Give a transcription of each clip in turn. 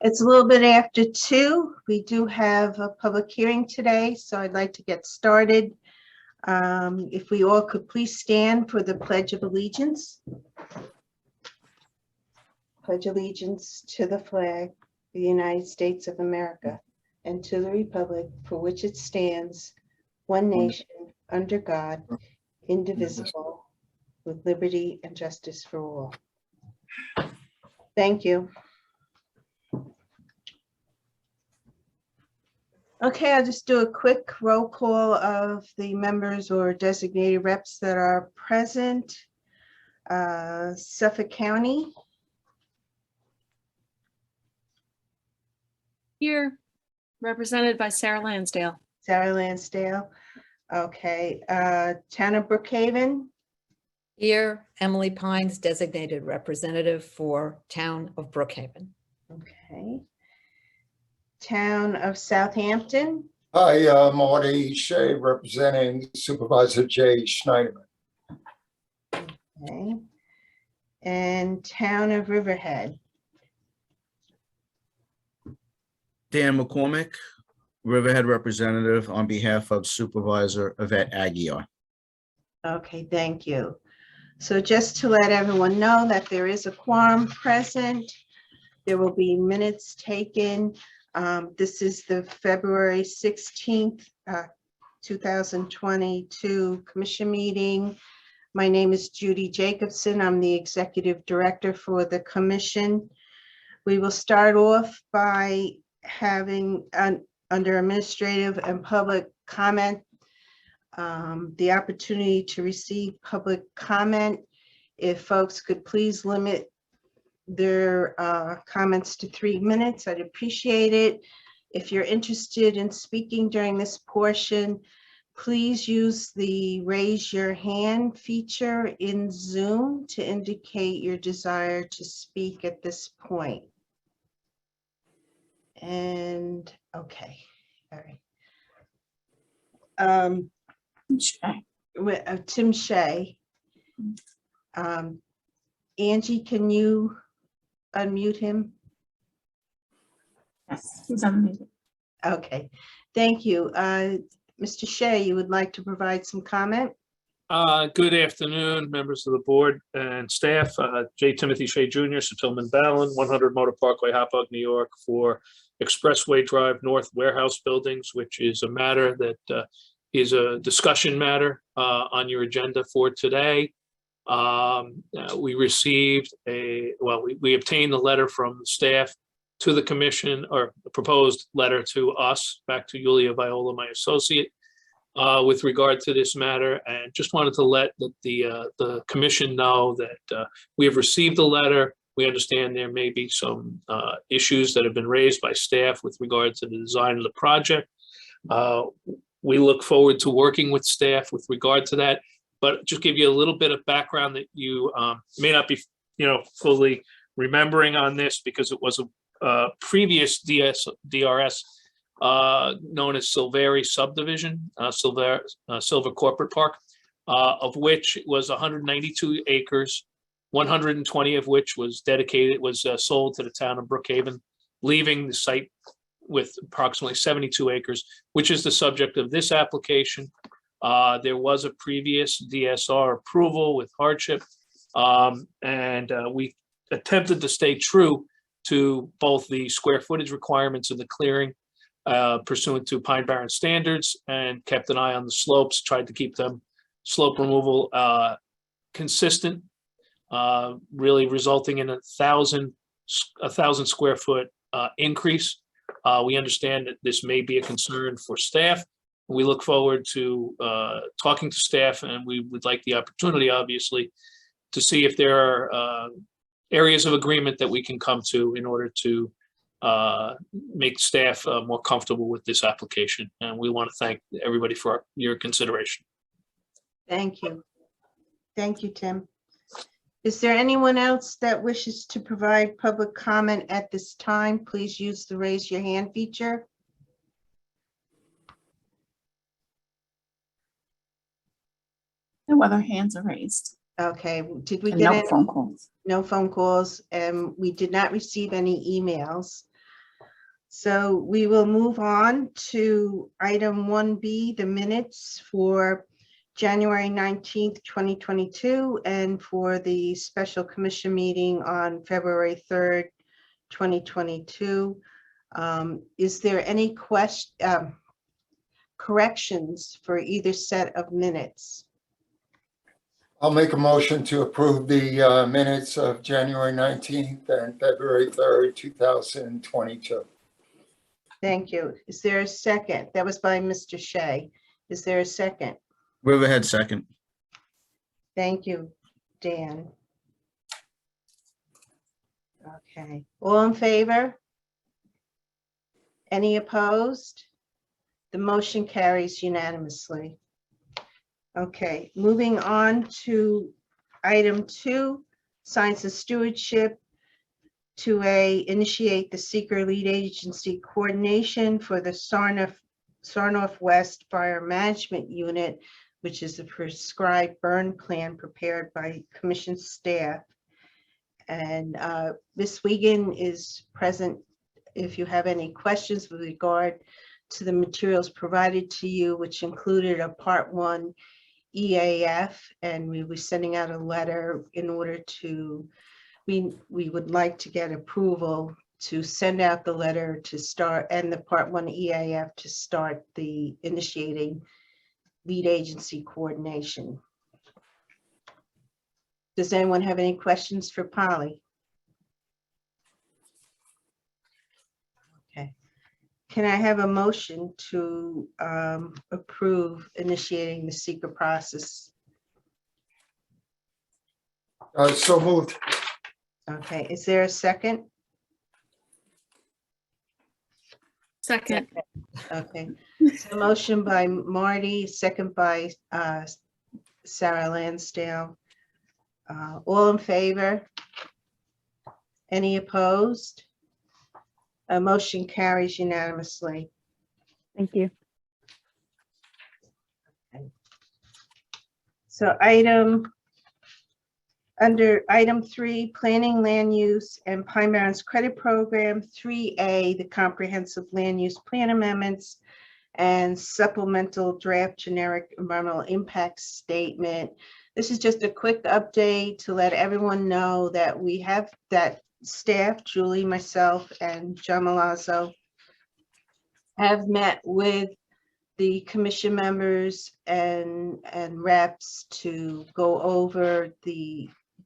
It's a little bit after 2. We do have a public hearing today, so I'd like to get started. If we all could please stand for the Pledge of Allegiance. Pledge allegiance to the flag of the United States of America and to the republic for which it stands, one nation, under God, indivisible, with liberty and justice for all. Thank you. Okay, I'll just do a quick roll call of the members or designated reps that are present. Suffolk County. Here, represented by Sarah Lansdale. Sarah Lansdale. Okay, Town of Brookhaven. Here, Emily Pines, designated representative for Town of Brookhaven. Okay. Town of Southampton. Hi, Marty Shea, representing Supervisor Jay Schneiderman. Okay. And Town of Riverhead. Dan McCormick, Riverhead representative on behalf of Supervisor Yvette Aguirre. Okay, thank you. So just to let everyone know that there is a quorum present, there will be minutes taken. This is the February 16th, 2022 commission meeting. My name is Judy Jacobson. I'm the executive director for the commission. We will start off by having under administrative and public comment, the opportunity to receive public comment. If folks could please limit their comments to 3 minutes, I'd appreciate it. If you're interested in speaking during this portion, please use the raise your hand feature in Zoom to indicate your desire to speak at this point. And okay, all right. Tim Shea. Angie, can you unmute him? Yes, he's unmuted. Okay, thank you. Mr. Shea, you would like to provide some comment? Good afternoon, members of the board and staff. J. Timothy Shea Jr., Settlement Ballin, 100 Motor Parkway, Hopog, New York, for Expressway Drive North Warehouse Buildings, which is a matter that is a discussion matter on your agenda for today. We received we obtained the letter from the staff to the commission, or the proposed letter to us, back to Yulia Viola, my associate, with regard to this matter, and just wanted to let the commission know that we have received the letter. We understand there may be some issues that have been raised by staff with regard to the design of the project. We look forward to working with staff with regard to that, but just give you a little bit of background that you may not be, fully remembering on this, because it was a previous DRS known as Silveri subdivision, Silver Corporate Park, of which it was 192 acres, 120 of which was sold to the town of Brookhaven, leaving the site with approximately 72 acres, which is the subject of this application. There was a previous DSR approval with hardship, and we attempted to stay true to both the square footage requirements of the clearing pursuant to Pine Barren standards, and kept an eye on the slopes, tried to keep them slope removal consistent, really resulting in a 1,000 square foot increase. We understand that this may be a concern for staff. We look forward to talking to staff, and we would like the opportunity, obviously, to see if there are areas of agreement that we can come to in order to make staff more comfortable with this application. And we want to thank everybody for your consideration. Thank you. Thank you, Tim. Is there anyone else that wishes to provide public comment at this time? Please use the raise your hand feature. No other hands are raised. Okay, did we And get no any? phone calls. No phone calls, and we did not receive any emails. So we will move on to item 1B, the minutes for January 19th, 2022, and for the special commission meeting on February 3rd, 2022. Is there any corrections for either set of minutes? I'll make a motion to approve the minutes of January 19th and February 3rd, 2022. Thank you. Is there a second? That was by Mr. Shea. Is there a second? Riverhead second. Thank you, Dan. Okay, all in favor? Any opposed? The motion carries unanimously. Okay, moving on to item 2, signs of stewardship. 2A, initiate the seeker lead agency coordination for the SAR Northwest Fire Management Unit, which is a prescribed burn plan prepared by commission staff. And Ms. Wiegand is present if you have any questions with regard to the materials provided to you, which included a Part 1 EAF, and we were sending out a letter in order to, we would like to get approval to send out the letter to start, and the Part 1 EAF to start the initiating lead agency coordination. Does anyone have any questions for Polly? Okay. Can I have a motion to approve initiating the seeker process? So moved. Okay, is there a second? Second. Okay, so motion by Marty, second by Sarah Lansdale. All in favor? Any opposed? A motion carries unanimously. Thank you. So under item 3, planning, land use, and Pine Barrens credit program. 3A, the comprehensive land use plan amendments and supplemental draft generic environmental impact statement. This is just a quick update to let everyone know that we have that staff, Julie, myself, and John Malazzo, have met with the commission members and reps to go over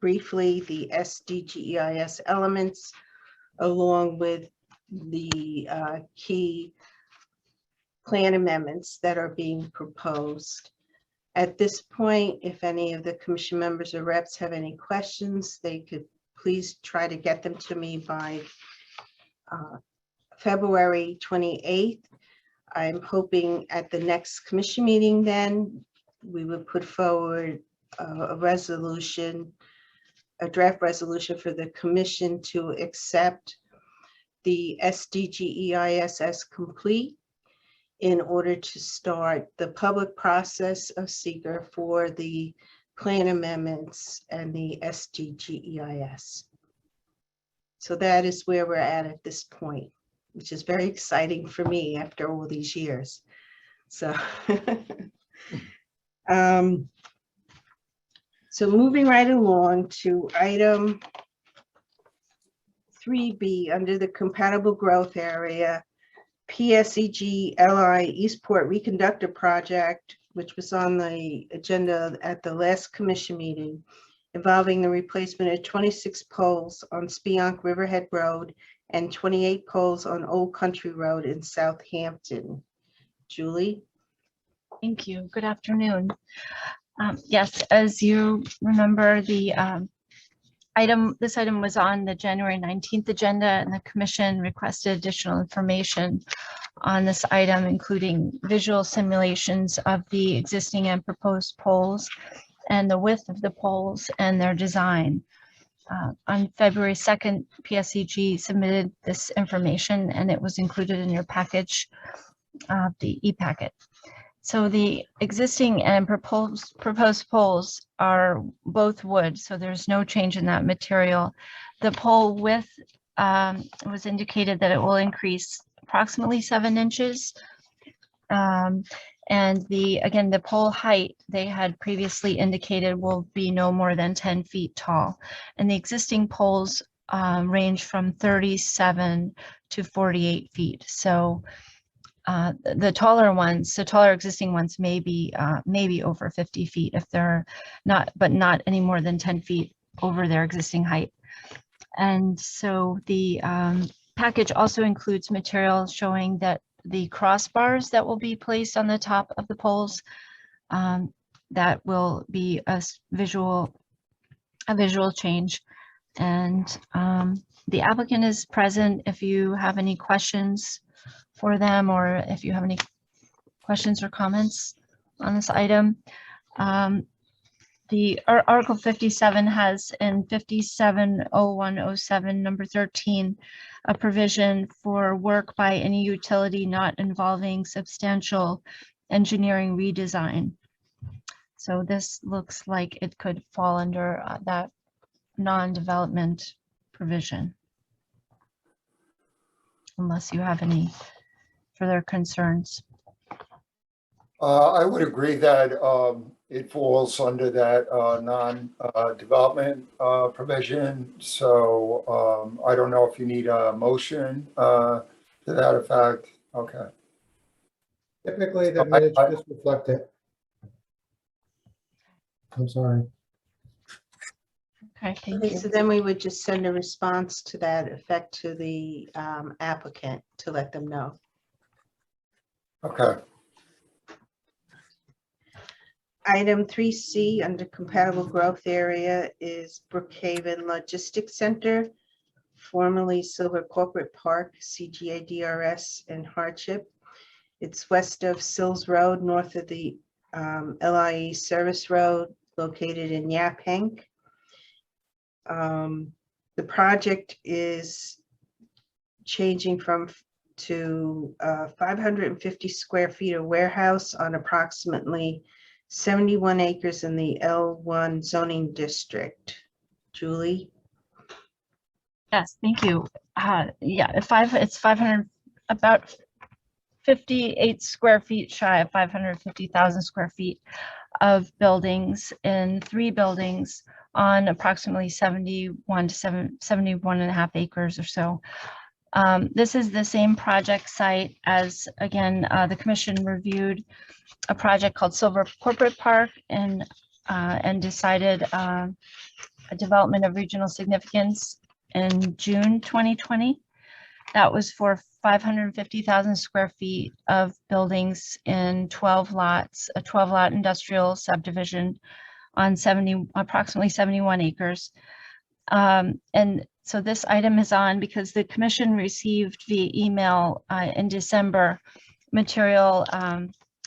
briefly the SDGEIS elements, along with the key plan amendments that are being proposed. At this point, if any of the commission members or reps have any questions, they could please try to get them to me by February 28th. I'm hoping at the next commission meeting then we would put forward a resolution, a draft resolution for the commission to accept the SDGEIS as complete in order to start the public process of seeker for the plan amendments and the SDGEIS. So that is where we're at this point, which is very exciting for me after all these years. So, so moving right along to item 3B under the compatible growth area, PSEG LI Eastport Reconductor Project, which was on the agenda at the last commission meeting, involving the replacement of 26 poles on Spionk Riverhead Road and 28 poles on Old Country Road in Southampton. Julie? Thank you. Good afternoon. Yes, as you remember, the this item was on the January 19th agenda, and the commission requested additional information on this item, including visual simulations of the existing and proposed poles and the width of the poles and their design. On February 2nd, PSEG submitted this information, and it was included in your package, the e-packet. So the existing and proposed poles are both wood, so there's no change in that material. The pole width was indicated that it will increase approximately 7 inches. And again, the pole height they had previously indicated will be no more than 10 feet tall. And the existing poles range from 37 to 48 feet. So the taller existing ones may be over 50 feet if they're not, but not any more than 10 feet over their existing height. And so the package also includes material showing that the crossbars that will be placed on the top of the poles, that will be a visual change. And the applicant is present if you have any questions for them, or if you have any questions or comments on this item. The Article 57 has in 570107 number 13 a provision for work by any utility not involving substantial engineering redesign. So this looks like it could fall under that non-development provision, unless you have any further concerns. I would agree that it falls under that non-development provision. So I don't know if you need a motion to that effect. Okay. Typically, the minutes just reflect it. I'm sorry. Okay, thank Okay, you. so then we would just send a response to that effect to the applicant to let them know. Okay. Item 3C under compatible growth area is Brookhaven Logistics Center, formerly Silver Corporate Park, CGA DRS and hardship. It's west of Sills Road, north of the LIE Service Road, located in Yaphank. The project is changing to 550 square feet of warehouse on approximately 71 acres in the L1 zoning district. Julie? Yes, thank you. Yeah, it's 500, about 58 square feet shy of 550,000 square feet of buildings in 3 buildings on approximately 71 to 71 and a half acres or so. This is the same project site as, again, the commission reviewed a project called Silver Corporate Park and decided a development of regional significance in June 2020. That was for 550,000 square feet of buildings in 12 lots, a 12-lot industrial subdivision on approximately 71 acres. And so this item is on because the commission received via email in December material,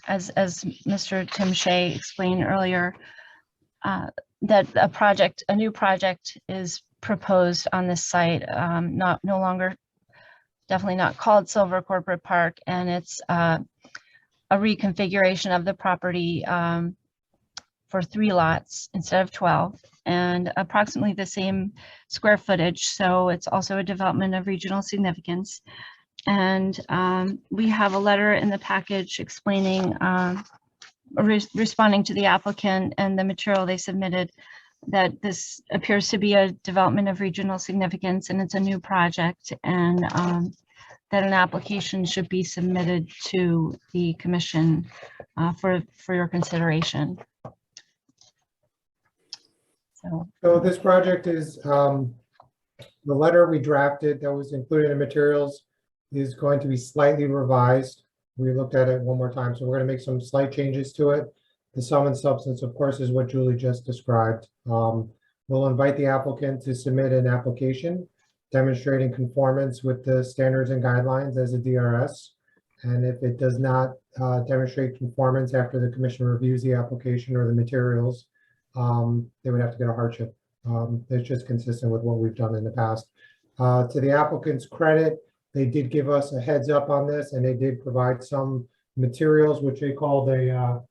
as Mr. Tim Shea explained earlier, that a new project is proposed on this site, no longer, definitely not called Silver Corporate Park, and it's a reconfiguration of the property for 3 lots instead of 12, and approximately the same square footage. So it's also a development of regional significance. And we have a letter in the package explaining, responding to the applicant and the material they submitted, that this appears to be a development of regional significance and it's a new project, and that an application should be submitted to the commission for your consideration. So this project is, the letter we drafted that was included in materials is going to be slightly revised. We looked at it one more time, so we're going to make some slight changes to it. The sum and substance, of course, is what Julie just described. We'll invite the applicant to submit an application demonstrating conformance with the standards and guidelines as a DRS. And if it does not demonstrate conformance after the commission reviews the application or the materials, they would have to get a hardship. It's just consistent with what we've done in the past. To the applicant's credit, they did give us a heads up on this, and they did provide some materials which they called a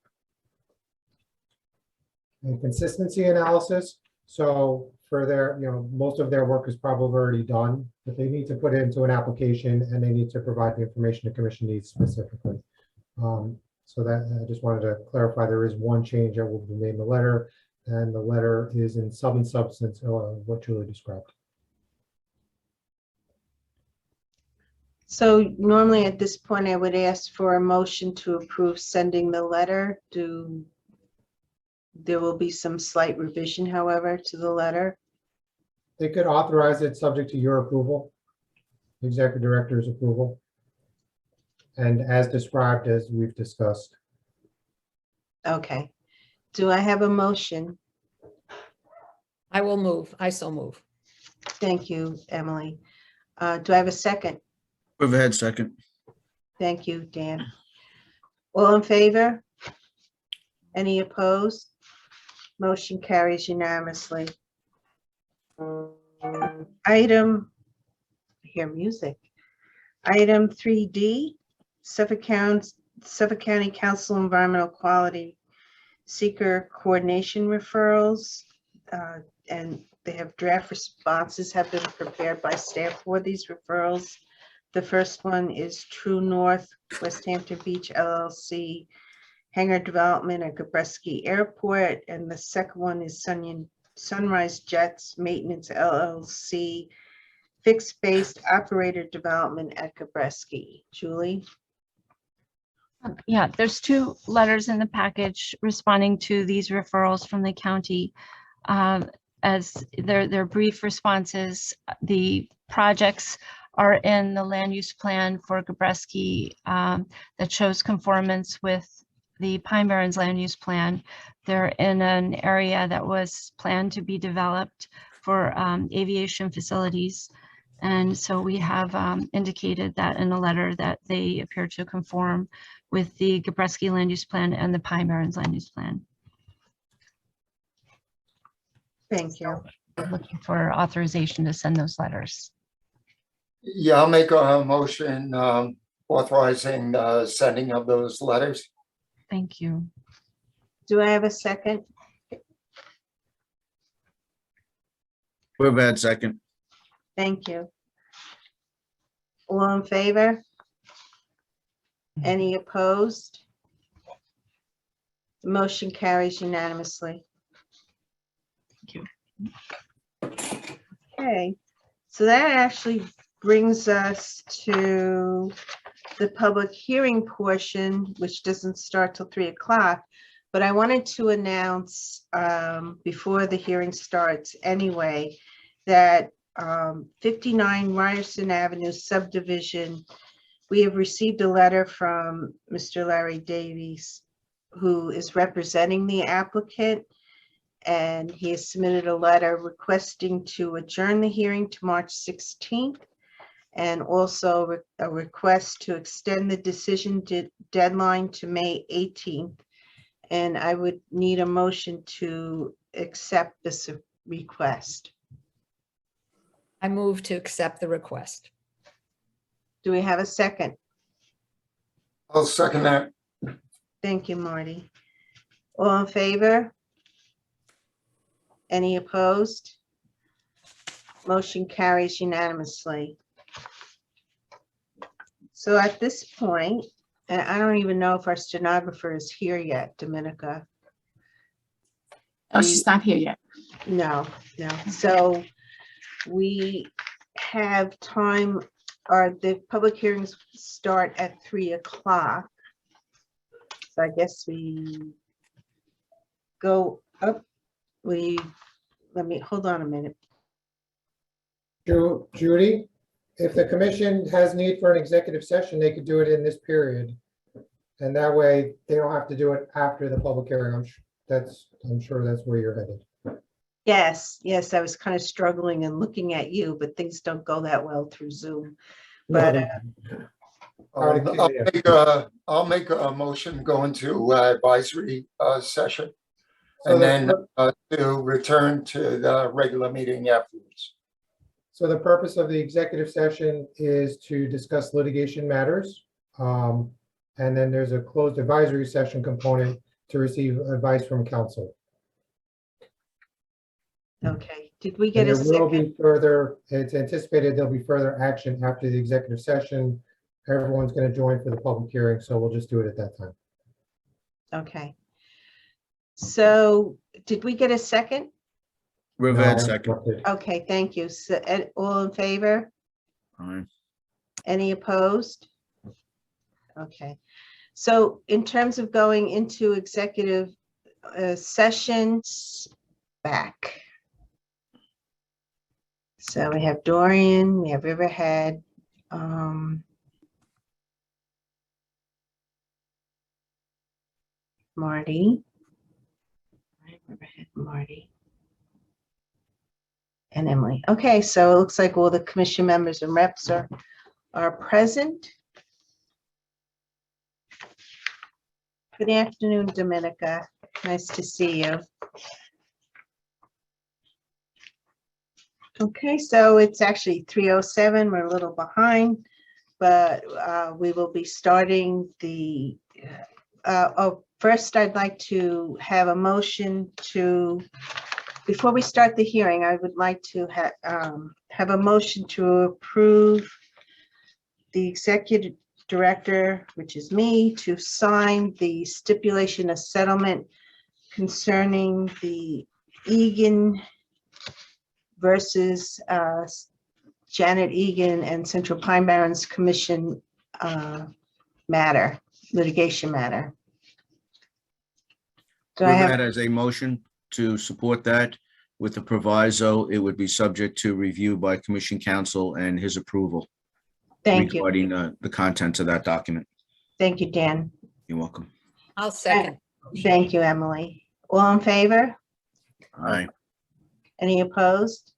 consistency analysis. So for their, most of their work is probably already done, but they need to put it into an application and they need to provide the information the commission needs specifically. So that, I just wanted to clarify, there is one change that will be made in the letter, and the letter is in sum and substance, what Julie described. So normally at this point, I would ask for a motion to approve sending the letter. There will be some slight revision, however, to the letter. They could authorize it subject to your approval, the executive director's approval. And as described, as we've discussed. Okay. Do I have a motion? I will move. I so move. Thank you, Emily. Do I have a second? Riverhead second. Thank you, Dan. All in favor? Any opposed? Motion carries unanimously. Item, I hear music. Item 3D, Suffolk County Council Environmental Quality Seeker Coordination Referrals. And they have draft responses have been prepared by staff for these referrals. The first one is True North, West Hampton Beach LLC, Hangar Development at Gabreski Airport. And the second one is Sunrise Jets Maintenance LLC, Fixed-Based Operator Development at Gabreski. Julie? Yeah, there's two letters in the package responding to these referrals from the county. As their brief responses, the projects are in the land use plan for Gabreski that shows conformance with the Pine Barrens land use plan. They're in an area that was planned to be developed for aviation facilities. And so we have indicated that in a letter that they appear to conform with the Gabreski land use plan and the Pine Barrens land use plan. Thank you. We're looking for authorization to send those letters. Yeah, I'll make a motion authorizing the sending of those letters. Thank you. Do I have a second? Riverhead second. Thank you. All in favor? Any opposed? The motion carries unanimously. Thank you. Okay, so that actually brings us to the public hearing portion, which doesn't start till 3 o'clock. But I wanted to announce before the hearing starts anyway, that 59 Ryerson Avenue subdivision, we have received a letter from Mr. Larry Davies, who is representing the applicant. And he has submitted a letter requesting to adjourn the hearing to March 16th. And also a request to extend the decision deadline to May 18th. And I would need a motion to accept this request. I move to accept the request. Do we have a second? I'll second that. Thank you, Marty. All in favor? Any opposed? Motion carries unanimously. So at this point, and I don't even know if our stenographer is here yet, Dominica. Oh, she's not here yet. No. So we have time, or the public hearings start at 3 o'clock. So I guess we go up. Let me, hold on a minute. Judy, if the commission has need for an executive session, they could do it in this period. And that way they don't have to do it after the public hearing. I'm sure that's where you're headed. Yes, I was kind of struggling and looking at you, but things don't go that well through Zoom. But I'll make a motion going to advisory session. So And then to return to the regular meeting afterwards. So the purpose of the executive session is to discuss litigation matters. And then there's a closed advisory session component to receive advice from counsel. Okay, did we And get a there will second? be further, it's anticipated there'll be further action after the executive session. Everyone's going to join for the public hearing, so we'll just do it at that time. Okay. So did we get a second? Riverhead No, second. interrupted. Okay, thank you. So, all in favor? Aye. Any opposed? Okay, so in terms of going into executive sessions, back. So we have Dorian, we have Riverhead. Marty. Right, Riverhead, Marty. And Emily. Okay, so it looks like all the commission members and reps are present. Good afternoon, Dominica. Nice to see you. Okay, so it's actually 3:07. We're a little behind, but we will be starting the, first I'd like to have a motion to, before we start the hearing, I would like to have a motion to approve the executive director, which is me, to sign the stipulation of settlement concerning the Egan versus Janet Egan and Central Pine Barrens Commission matter, litigation matter. Do I Riverhead have, has a motion to support that with the proviso. It would be subject to review by commission counsel and his approval thank you, regarding the contents of that document. thank you, Dan. You're welcome. I'll second. Thank you, Emily. All in favor? Aye. Any opposed?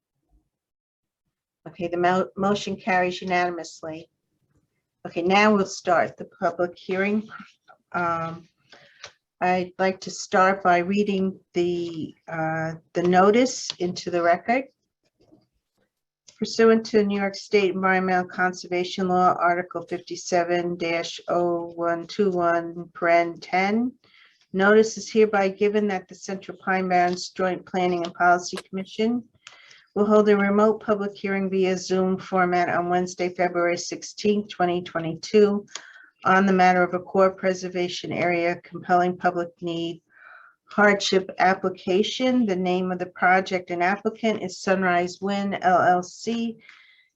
Okay, the motion carries unanimously. Okay, now we'll start the public hearing. I'd like to start by reading the notice into the record. Pursuant to New York State Environmental Conservation Law, Article 57-0121, paren 10, notice is hereby given that the Central Pine Barrens Joint Planning and Policy Commission will hold a remote public hearing via Zoom format on Wednesday, February 16, 2022, on the matter of a core preservation area compelling public need hardship application. The name of the project and applicant is Sunrise Wind LLC,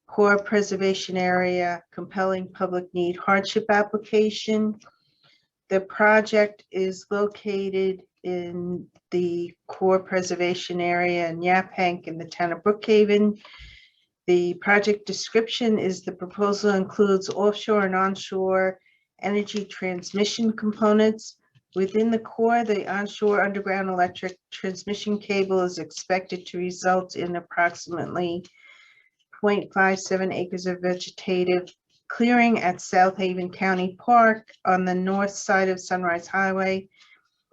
core preservation area compelling public need hardship application. The project is located in the core preservation area in Yaphank in the town of Brookhaven. The project description is the proposal includes offshore and onshore energy transmission components. Within the core, the onshore underground electric transmission cable is expected to result in approximately 0.57 acres of vegetative clearing at South Haven County Park on the north side of Sunrise Highway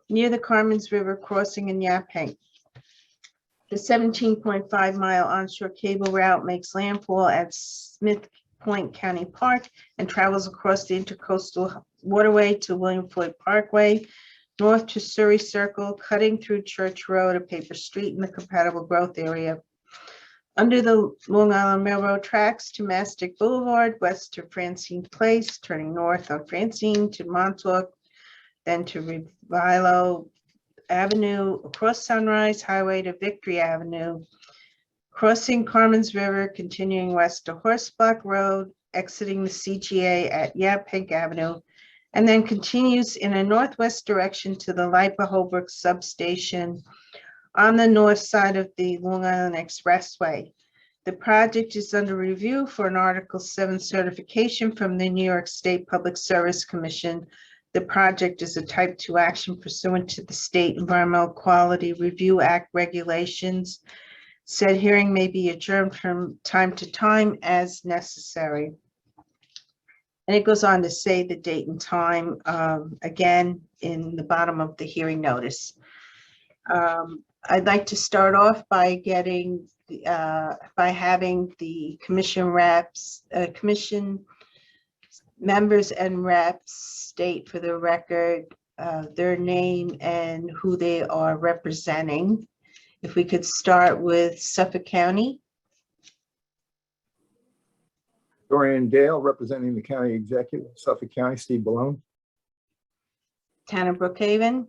near the Carmen's River crossing in Yaphank. The 17.5-mile onshore cable route makes landfall at Smith Point County Park and travels across the intercoastal waterway to William Floyd Parkway, north to Surrey Circle, cutting through Church Road, a paper street in the compatible growth area. Under the Long Island Railroad tracks to Mastic Boulevard, west to Francine Place, turning north on Francine to Montauk, then to Revilo Avenue, across Sunrise Highway to Victory Avenue, crossing Carmen's River, continuing west to Horseblock Road, exiting the CGA at Yaphank Avenue, and then continues in a northwest direction to the LIPA Holbrook Substation on the north side of the Long Island Expressway. The project is under review for an Article 7 certification from the New York State Public Service Commission. The project is a Type 2 action pursuant to the State Environmental Quality Review Act regulations. Said hearing may be adjourned from time to time as necessary. And it goes on to say the date and time, again, in the bottom of the hearing notice. I'd like to start off by getting, by having the commission reps, commission members and reps state for the record their name and who they are representing. If we could start with Suffolk County, Dorian Dale, representing the county executive, Suffolk County, Steve Balone. Town of Brookhaven,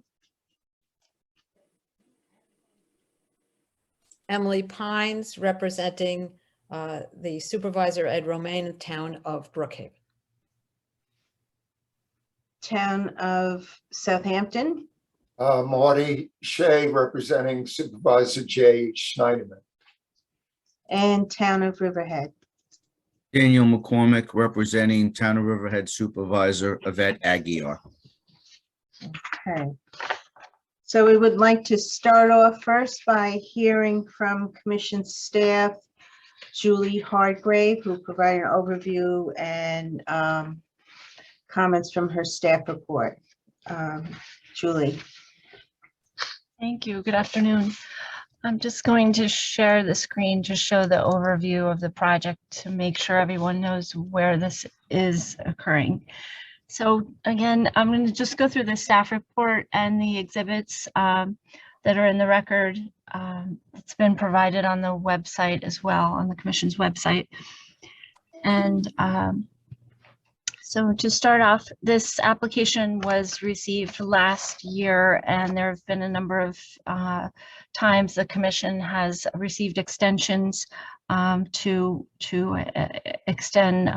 Emily Pines, representing the supervisor, Ed Romaine, town of Brookhaven. Town of Southampton, Marty Shea, representing Supervisor J.H. Schneiderman. and Town of Riverhead. Daniel McCormick, representing Town of Riverhead Supervisor Yvette Aguirre. Okay. So we would like to start off first by hearing from Commission staff, Julie Hardgrave, who provided an overview and comments from her staff report. Julie. Thank you. Good afternoon. I'm just going to share the screen to show the overview of the project to make sure everyone knows where this is occurring. So again, I'm going to just go through the staff report and the exhibits that are in the record. It's been provided on the website as well, on the Commission's website. And so to start off, this application was received last year, and there have been a number of times the Commission has received extensions to extend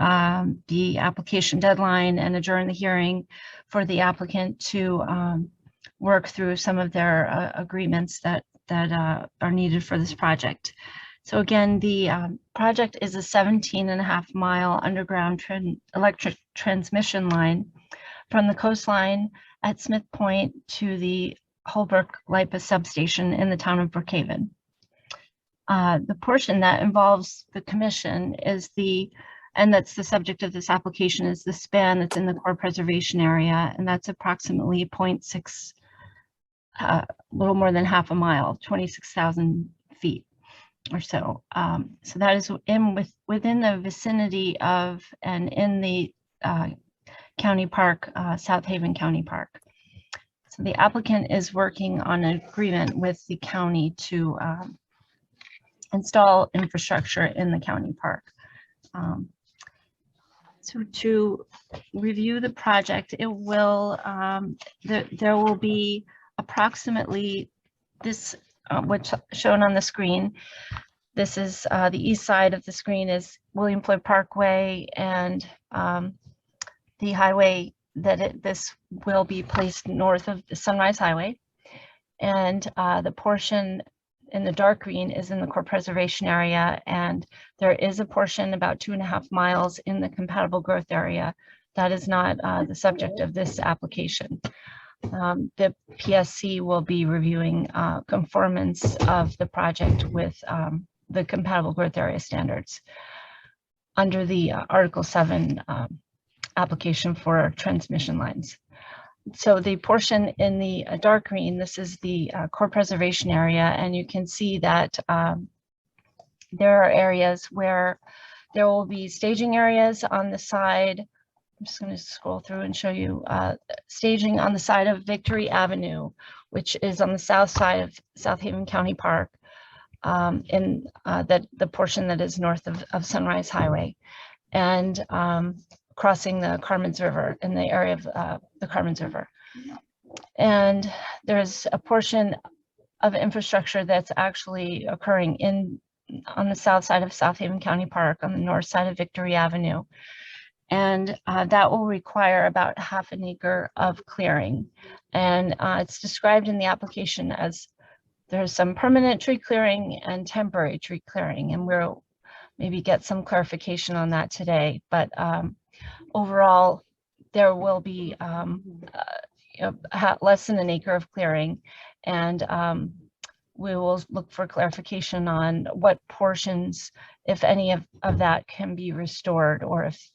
the application deadline and adjourn the hearing for the applicant to work through some of their agreements that are needed for this project. So again, the project is a 17.5-mile underground electric transmission line from the coastline at Smith Point to the Holbrook Substation in the town of Brookhaven. The portion that involves the Commission is and that's the subject of this application, is the span that's in the core preservation area, and that's approximately 0.6, a little more than half a mile, 26,000 feet or so. So that is within the vicinity of and in the county park, South Haven County Park. So the applicant is working on an agreement with the county to install infrastructure in the county park. So to review the project, it will there will be approximately this what's shown on the screen. This is the east side of the screen is William Floyd Parkway, and the highway that this will be placed north of the Sunrise Highway, and the portion in the dark green is in the core preservation area, and there is a portion about 2.5 miles in the compatible growth area that is not the subject of this application. The PSC will be reviewing conformance of the project with the compatible growth area standards under the Article 7 application for transmission lines. So the portion in the dark green, this is the core preservation area, and you can see that there are areas where there will be staging areas on the side. I'm just going to scroll through and show you staging on the side of Victory Avenue, which is on the south side of South Haven County Park, in the portion that is north of Sunrise Highway, and crossing the Carmen's River, in the area of the Carmen's River. And there's a portion of infrastructure that's actually occurring on the south side of South Haven County Park, on the north side of Victory Avenue. And that will require about 1/2 acre of clearing. And it's described in the application as there's some permanent tree clearing and temporary tree clearing, and we'll maybe get some clarification on that today. But overall, there will be less than 1 acre of clearing, and we will look for clarification on what portions, if any of that, can be restored, or if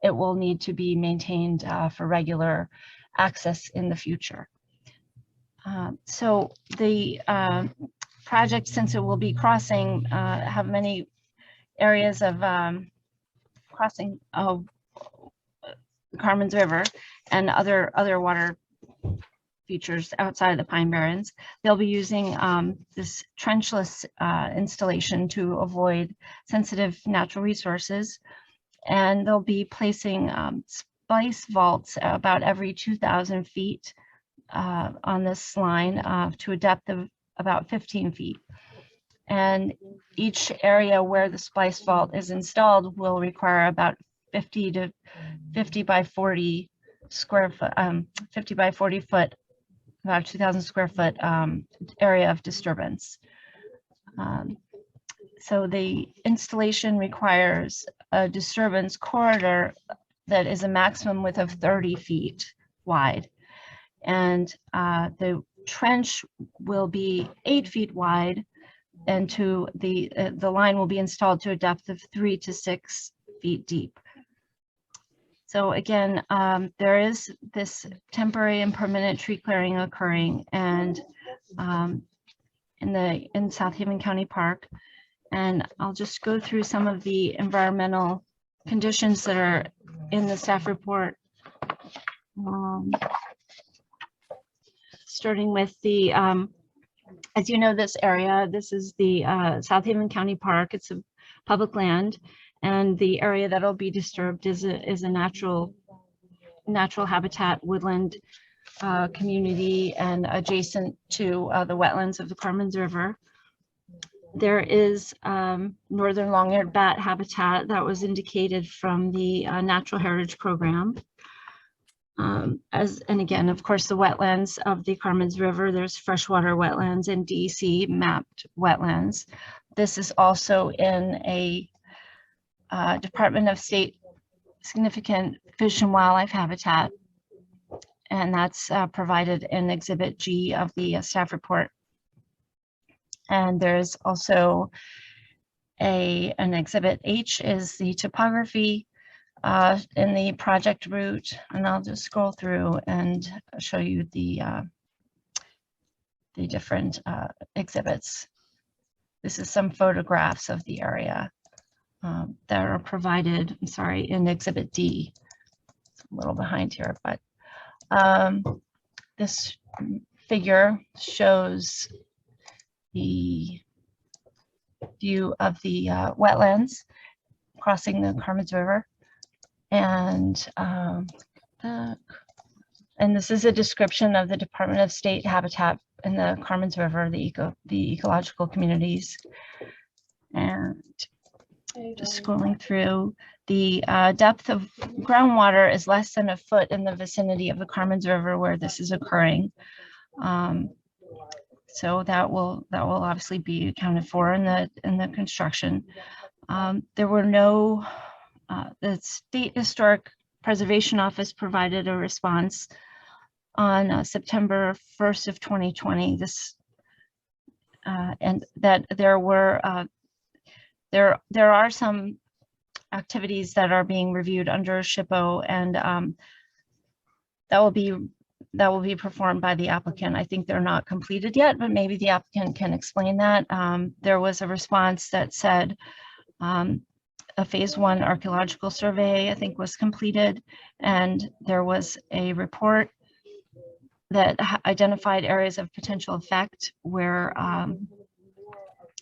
it will need to be maintained for regular access in the future. So the project, since it will be crossing, have many areas of crossing of Carmen's River and other water features outside of the Pine Barrens. They'll be using this trenchless installation to avoid sensitive natural resources. And they'll be placing splice vaults about every 2,000 feet on this line to a depth of about 15 feet. And each area where the splice vault is installed will require about 50 by 40 square foot, 50 by 40 foot, about 2,000 square foot area of disturbance. So the installation requires a disturbance corridor that is a maximum width of 30 feet wide. And the trench will be 8 feet wide, and the line will be installed to a depth of 3 to 6 feet deep. So again, there is this temporary and permanent tree clearing occurring and in South Haven County Park. And I'll just go through some of the environmental conditions that are in the staff report. Starting with the, as you know, this area, this is the South Haven County Park. It's a public land, and the area that'll be disturbed is a natural habitat woodland community and adjacent to the wetlands of the Carmens River. There is northern long-eared bat habitat that was indicated from the Natural Heritage Program. And again, of course, the wetlands of the Carmens River, there's freshwater wetlands and DEC mapped wetlands. This is also in a Department of State significant fish and wildlife habitat, and that's provided in Exhibit G of the staff report. And there's also an Exhibit H is the topography in the project route, and I'll just scroll through and show you the different exhibits. This is some photographs of the area that are provided, I'm sorry, in Exhibit D. It's a little behind here, but this figure shows the view of the wetlands crossing the Carmens River. And this is a description of the Department of State habitat in the Carmens River, the ecological communities. And just scrolling through, the depth of groundwater is less than a foot in the vicinity of the Carmens River where this is occurring. So that will obviously be accounted for in the construction. There were no, the State Historic Preservation Office provided a response on September 1st of 2020. This and that there were there are some activities that are being reviewed under SHPO, and that will be performed by the applicant. I think they're not completed yet, but maybe the applicant can explain that. There was a response that said a phase 1 archaeological survey, I think, was completed, and there was a report that identified areas of potential effect where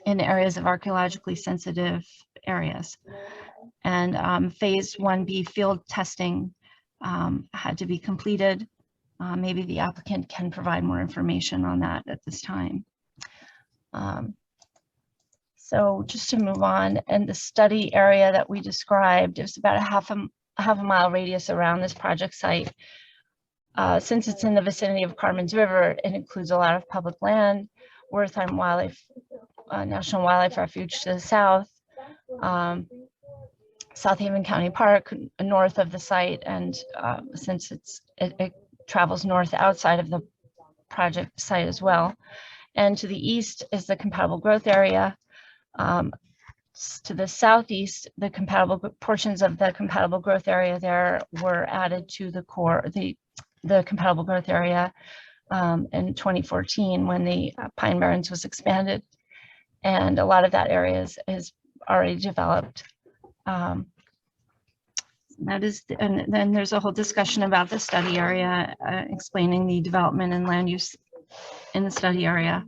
in areas of archaeologically sensitive areas. And phase 1B field testing had to be completed. Maybe the applicant can provide more information on that at this time. So just to move on, and the study area that we described, it was about a half a mile radius around this project site. Since it's in the vicinity of Carmens River, it includes a lot of public land, Wertheim Wildlife, National Wildlife Refuge to the south, South Haven County Park north of the site, and since it travels north outside of the project site as well. And to the east is the compatible growth area. To the southeast, the compatible portions of the compatible growth area there were added to the core, the compatible growth area in 2014 when the Pine Barrens was expanded. And a lot of that area is already developed. and then there's a whole discussion about the study area, explaining the development and land use in the study area.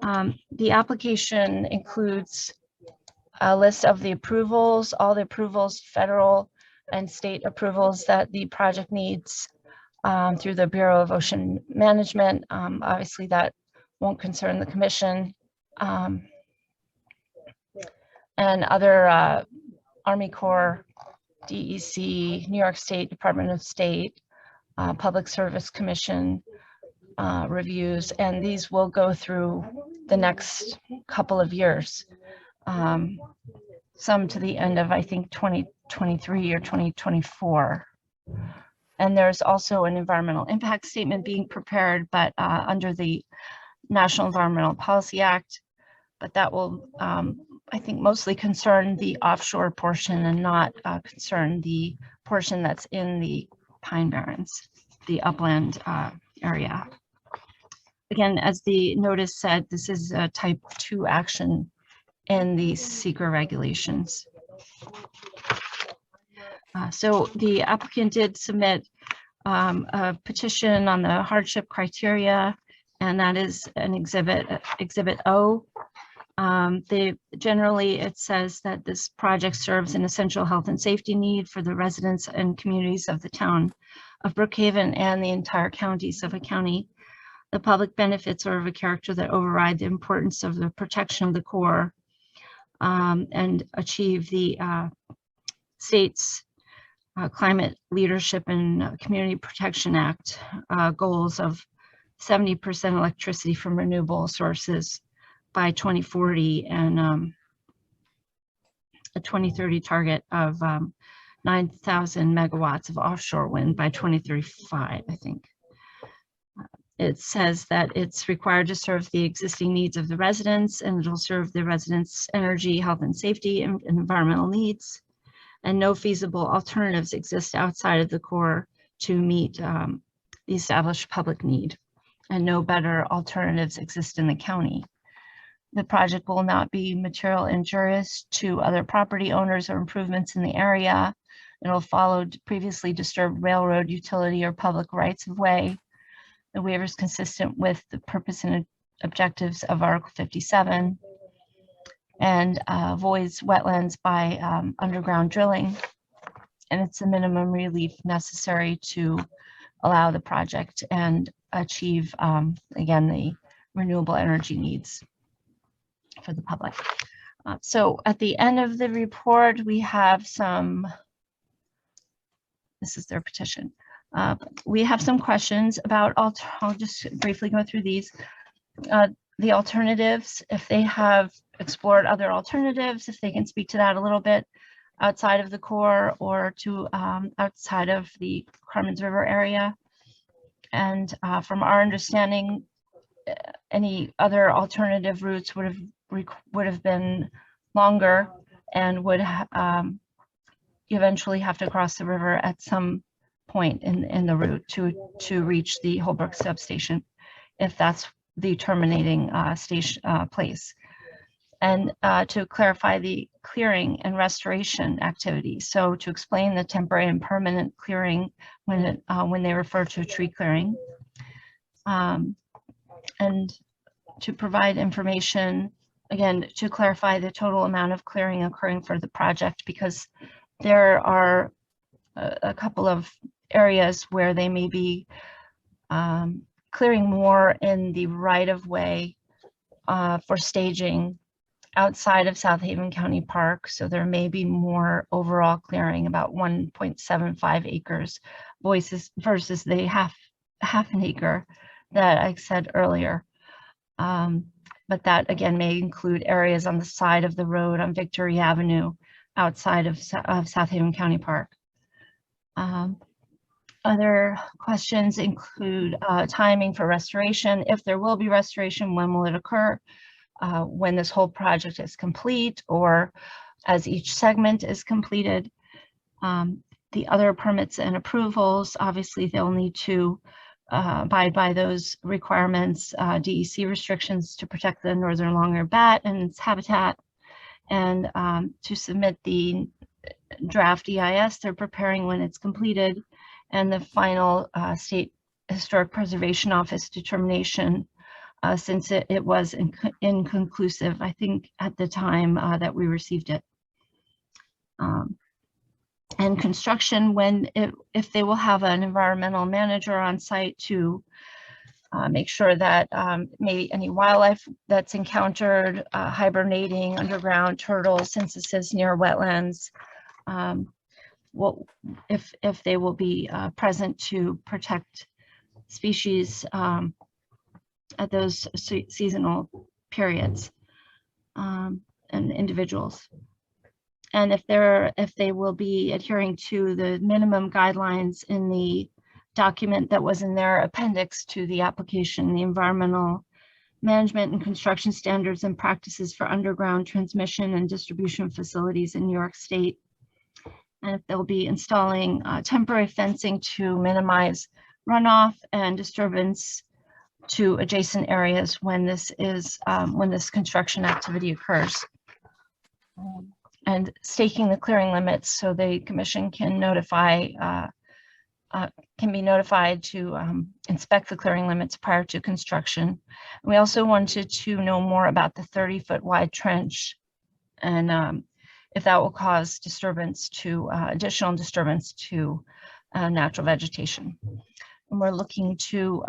The application includes a list of the approvals, all the approvals, federal and state approvals that the project needs through the Bureau of Ocean Management. Obviously, that won't concern the commission. And other Army Corps, DEC, New York State Department of State, Public Service Commission reviews, and these will go through the next couple of years. Some to the end of, I think, 2023 or 2024. And there's also an environmental impact statement being prepared, but under the National Environmental Policy Act, but that will, I think, mostly concern the offshore portion and not concern the portion that's in the Pine Barrens, the upland area. Again, as the notice said, this is a type 2 action in the seeker regulations. So the applicant did submit a petition on the hardship criteria, and that is an exhibit O. Generally, it says that this project serves an essential health and safety need for the residents and communities of the town of Brookhaven and the entire county, Suffolk County. The public benefits are of a character that override the importance of the protection of the core and achieve the state's Climate Leadership and Community Protection Act goals of 70% electricity from renewable sources by 2040 and a 2030 target of 9,000 megawatts of offshore wind by 2035, I think. It says that it's required to serve the existing needs of the residents, and it'll serve the residents' energy, health and safety, and environmental needs. And no feasible alternatives exist outside of the core to meet the established public need. And no better alternatives exist in the county. The project will not be material injurious to other property owners or improvements in the area. It'll follow previously disturbed railroad, utility, or public rights of way. The waiver is consistent with the purpose and objectives of Article 57 and avoids wetlands by underground drilling. And it's the minimum relief necessary to allow the project and achieve, again, the renewable energy needs for the public. So at the end of the report, we have some, this is their petition. We have some questions about, I'll just briefly go through these. The alternatives, if they have explored other alternatives, if they can speak to that a little bit outside of the core or to outside of the Carmen's River area. And from our understanding, any other alternative routes would have been longer and would eventually have to cross the river at some point in the route to reach the Holbrook substation, if that's the terminating station place. And to clarify the clearing and restoration activities. So to explain the temporary and permanent clearing when they refer to tree clearing. And to provide information, again, to clarify the total amount of clearing occurring for the project, because there are a couple of areas where they may be clearing more in the right-of-way for staging outside of South Haven County Park. So there may be more overall clearing, about 1.75 acres versus the half an acre that I said earlier. But that again may include areas on the side of the road on Victory Avenue outside of South Haven County Park. Other questions include timing for restoration. If there will be restoration, when will it occur? When this whole project is complete or as each segment is completed. The other permits and approvals, obviously they'll need to abide by those requirements, DEC restrictions to protect the northern long-eared bat and its habitat, and to submit the draft EIS they're preparing when it's completed, and the final State Historic Preservation Office determination, since it was inconclusive, I think, at the time that we received it. And construction, if they will have an environmental manager on site to make sure that maybe any wildlife that's encountered, hibernating underground, turtles, since it says near wetlands, if they will be present to protect species at those seasonal periods, and individuals. And if they will be adhering to the minimum guidelines in the document that was in their appendix to the application, the environmental management and construction standards and practices for underground transmission and distribution facilities in New York State. And if they'll be installing temporary fencing to minimize runoff and disturbance to adjacent areas when this construction activity occurs. And staking the clearing limits so the commission can be notified to inspect the clearing limits prior to construction. We also wanted to know more about the 30-foot wide trench, and if that will cause disturbance to additional disturbance to natural vegetation. And we're looking to,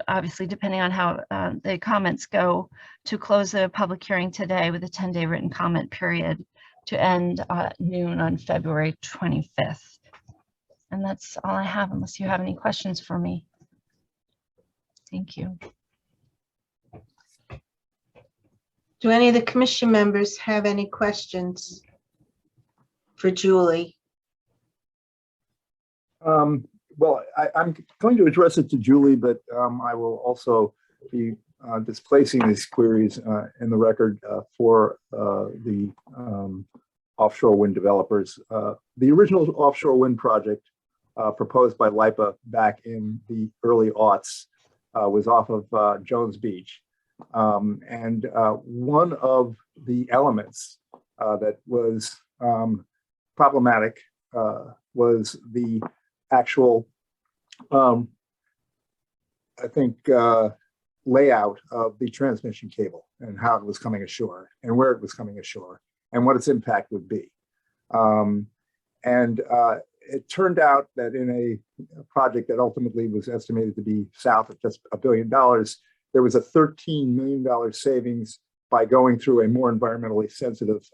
obviously, depending on how the comments go, to close the public hearing today with a 10-day written comment period to end noon on February 25th. And that's all I have, unless you have any questions for me. Thank you. Do any of the commission members have any questions for Julie? Well, I'm going to address it to Julie, but I will also be displacing these queries in the record for the offshore wind developers. The original offshore wind project proposed by LIPA back in the early aughts was off of Jones Beach. And one of the elements that was problematic was the actual, I think, layout of the transmission cable and how it was coming ashore and where it was coming ashore and what its impact would be. It turned out that in a project that ultimately was estimated to be south of just $1 billion, there was a $13 million savings by going through a more environmentally sensitive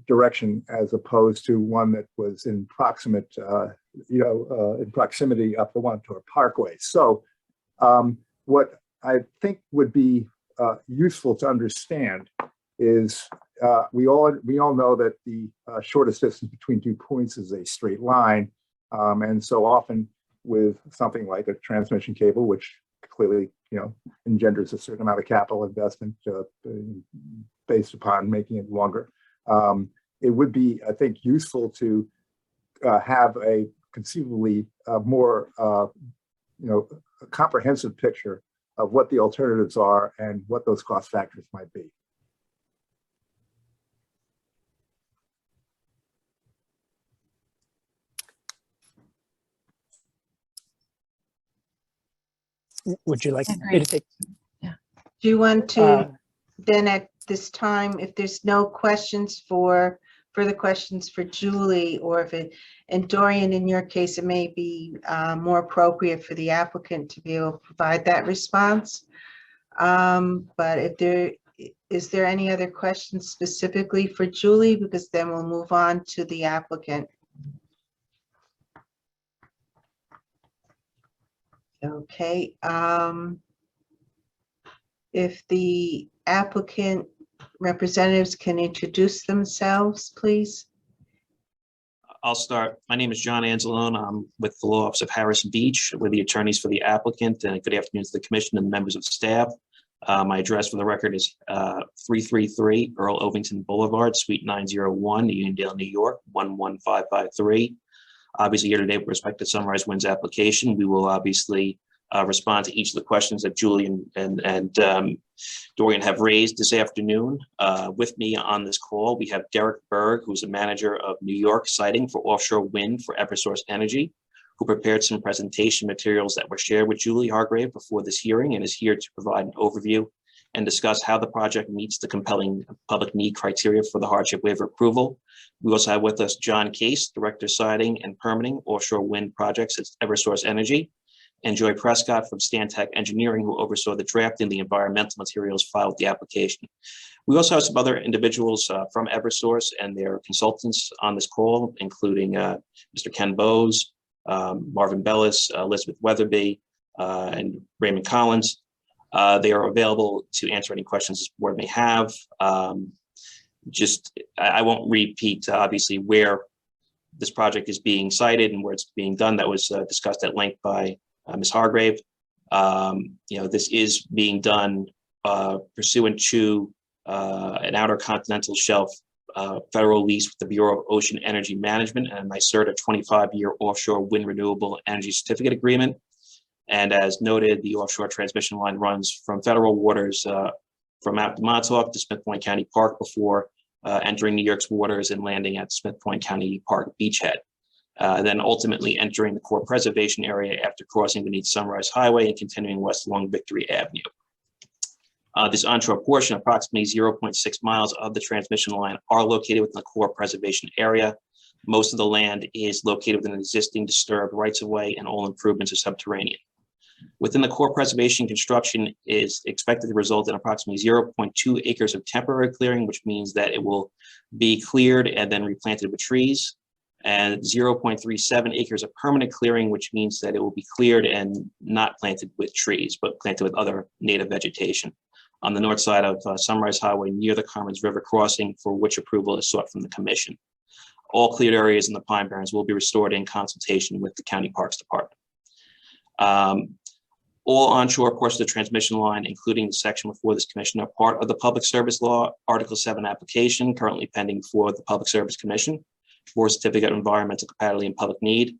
direction, as opposed to one that was in proximate, in proximity up the Onshore Parkway. So what I think would be useful to understand is we all know that the shortest distance between 2 points is a straight line. And so often with something like a transmission cable, which clearly, engenders a certain amount of capital investment based upon making it longer. It would be, I think, useful to have a conceivably more, a comprehensive picture of what the alternatives are and what those cost factors might be. Would you like me to take? Do you want to then at this time, if there's no questions further questions for Julie, or if it, and Dorian, in your case, it may be more appropriate for the applicant to be able to provide that response. But is there any other questions specifically for Julie? Because then we'll move on to the applicant. Okay, if the applicant representatives can introduce themselves, please. I'll start. My name is John Anzalone. I'm with the law office of Harris Beach. We're the attorneys for the applicant, and good afternoon to the commission and members of staff. My address for the record is 333 Earl Ovington Boulevard, Suite 901, Uniondale, New York, 11553. Obviously, here today with respect to Sunrise Wind's application, we will obviously respond to each of the questions that Julie and Dorian have raised this afternoon. With me on this call, we have Derek Berg, who's a manager of New York siting for offshore wind for Eversource Energy, who prepared some presentation materials that were shared with Julie Hargrave before this hearing and is here to provide an overview and discuss how the project meets the compelling public need criteria for the hardship waiver approval. We also have with us John Case, Director Siting and Permitting Offshore Wind Projects at Eversource Energy, and Joy Prescott from Stantec Engineering, who oversaw the drafting the environmental materials filed with the application. We also have some other individuals from Eversource and their consultants on this call, including Mr. Ken Bowes, Marvin Bellis, Elizabeth Weatherby, and Raymond Collins. They are available to answer any questions this board may have. I won't repeat, obviously, where this project is being cited and where it's being done. That was discussed at length by Ms. Hargrave. This is being done pursuant to an outer continental shelf federal lease with the Bureau of Ocean Energy Management and NYSERDA 25-year offshore wind renewable energy certificate agreement. And as noted, the offshore transmission line runs from federal waters from Mount Montauk to Smith Point County Park before entering New York's waters and landing at Smith Point County Park beachhead. Then ultimately entering the core preservation area after crossing beneath Sunrise Highway and continuing west along Victory Avenue. This onshore portion, approximately 0.6 miles of the transmission line, are located within the core preservation area. Most of the land is located within an existing disturbed rights-of-way, and all improvements are subterranean. Within the core preservation, construction is expected to result in approximately 0.2 acres of temporary clearing, which means that it will be cleared and then replanted with trees, and 0.37 acres of permanent clearing, which means that it will be cleared and not planted with trees, but planted with other native vegetation on the north side of Sunrise Highway near the Carmens River crossing, for which approval is sought from the commission. All cleared areas in the Pine Barrens will be restored in consultation with the County Parks Department. All onshore portions of the transmission line, including the section before this commission, are part of the Public Service Law Article 7 application currently pending for the Public Service Commission for Certificate of Environmental Compatibility and Public Need.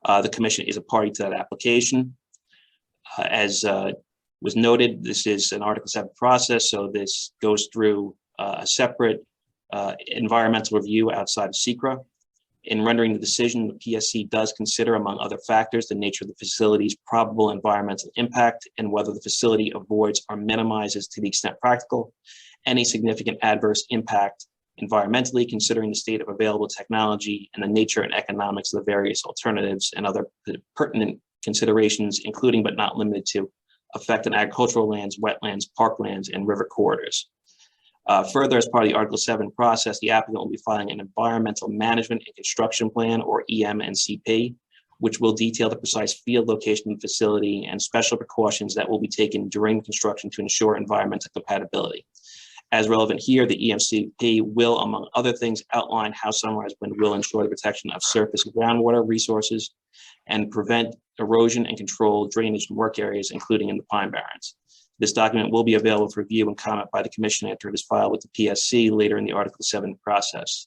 The commission is a party to that application. As was noted, this is an Article 7 process, so this goes through a separate environmental review outside of SECRA. In rendering the decision, the PSC does consider, among other factors, the nature of the facility's probable environmental impact and whether the facility avoids or minimizes, to the extent practical, any significant adverse impact environmentally, considering the state of available technology and the nature and economics of the various alternatives and other pertinent considerations, including but not limited to effect on agricultural lands, wetlands, parklands, and river corridors. Further, as part of the Article 7 process, the applicant will be filing an Environmental Management and Construction Plan, or EM&CP, which will detail the precise field location of the facility and special precautions that will be taken during construction to ensure environmental compatibility. As relevant here, the EM&CP will, among other things, outline how Sunrise Wind will ensure the protection of surface and groundwater resources and prevent erosion and control drainage in work areas, including in the Pine Barrens. This document will be available for review and comment by the commission after it is filed with the PSC later in the Article 7 process.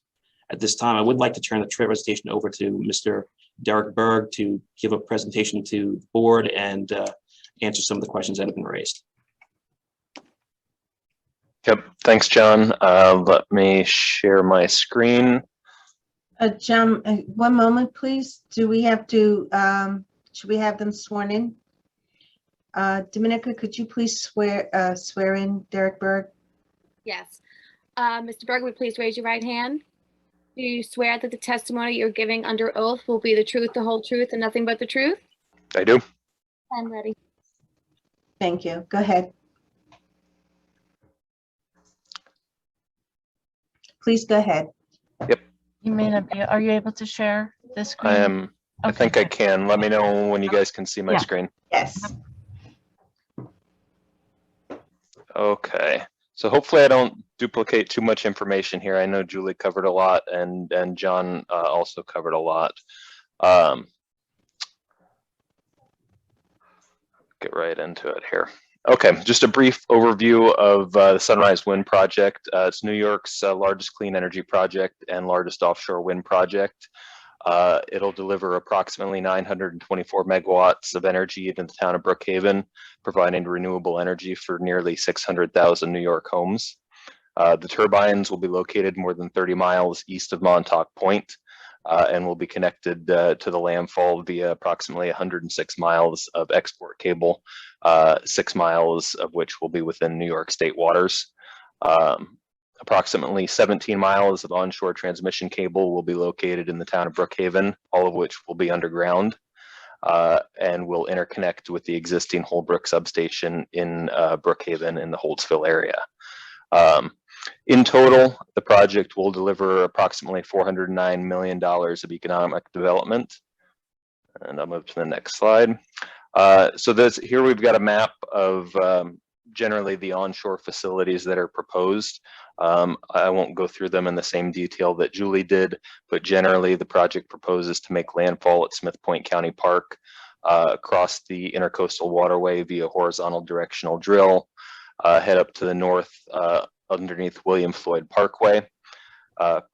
At this time, I would like to turn the presentation over to Mr. Derek Berg to give a presentation to the board and answer some of the questions that have been raised. Yep, thanks, John. Let me share my screen. John, one moment, please. Do we have to, should we have them sworn in? Dominica, could you please swear in Derek Berg? Yes. Mr. Berg, would you please raise your right hand? Do you swear that the testimony you're giving under oath will be the truth, the whole truth, and nothing but the truth? I do. I'm ready. Thank you. Go ahead. Please go ahead. Yep. You may not be, are you able to share the screen? I am. I think I can. Let me know when you guys can see my screen. Yes. Okay. So hopefully I don't duplicate too much information here. I know Julie covered a lot and John also covered a lot. Get right into it here. Okay, just a brief overview of the Sunrise Wind Project. It's New York's largest clean energy project and largest offshore wind project. It'll deliver approximately 924 megawatts of energy into the town of Brookhaven, providing renewable energy for nearly 600,000 New York homes. The turbines will be located more than 30 miles east of Montauk Point and will be connected to the Landfall via approximately 106 miles of export cable, 6 miles of which will be within New York state waters. Approximately 17 miles of onshore transmission cable will be located in the town of Brookhaven, all of which will be underground and will interconnect with the existing Holbrook substation in Brookhaven in the Holtsville area. In total, the project will deliver approximately $409 million of economic development. And I'll move to the next slide. Here we've got a map of generally the onshore facilities that are proposed. I won't go through them in the same detail that Julie did, but generally the project proposes to make landfall at Smith Point County Park, across the intercoastal waterway via horizontal directional drill, head up to the north underneath William Floyd Parkway,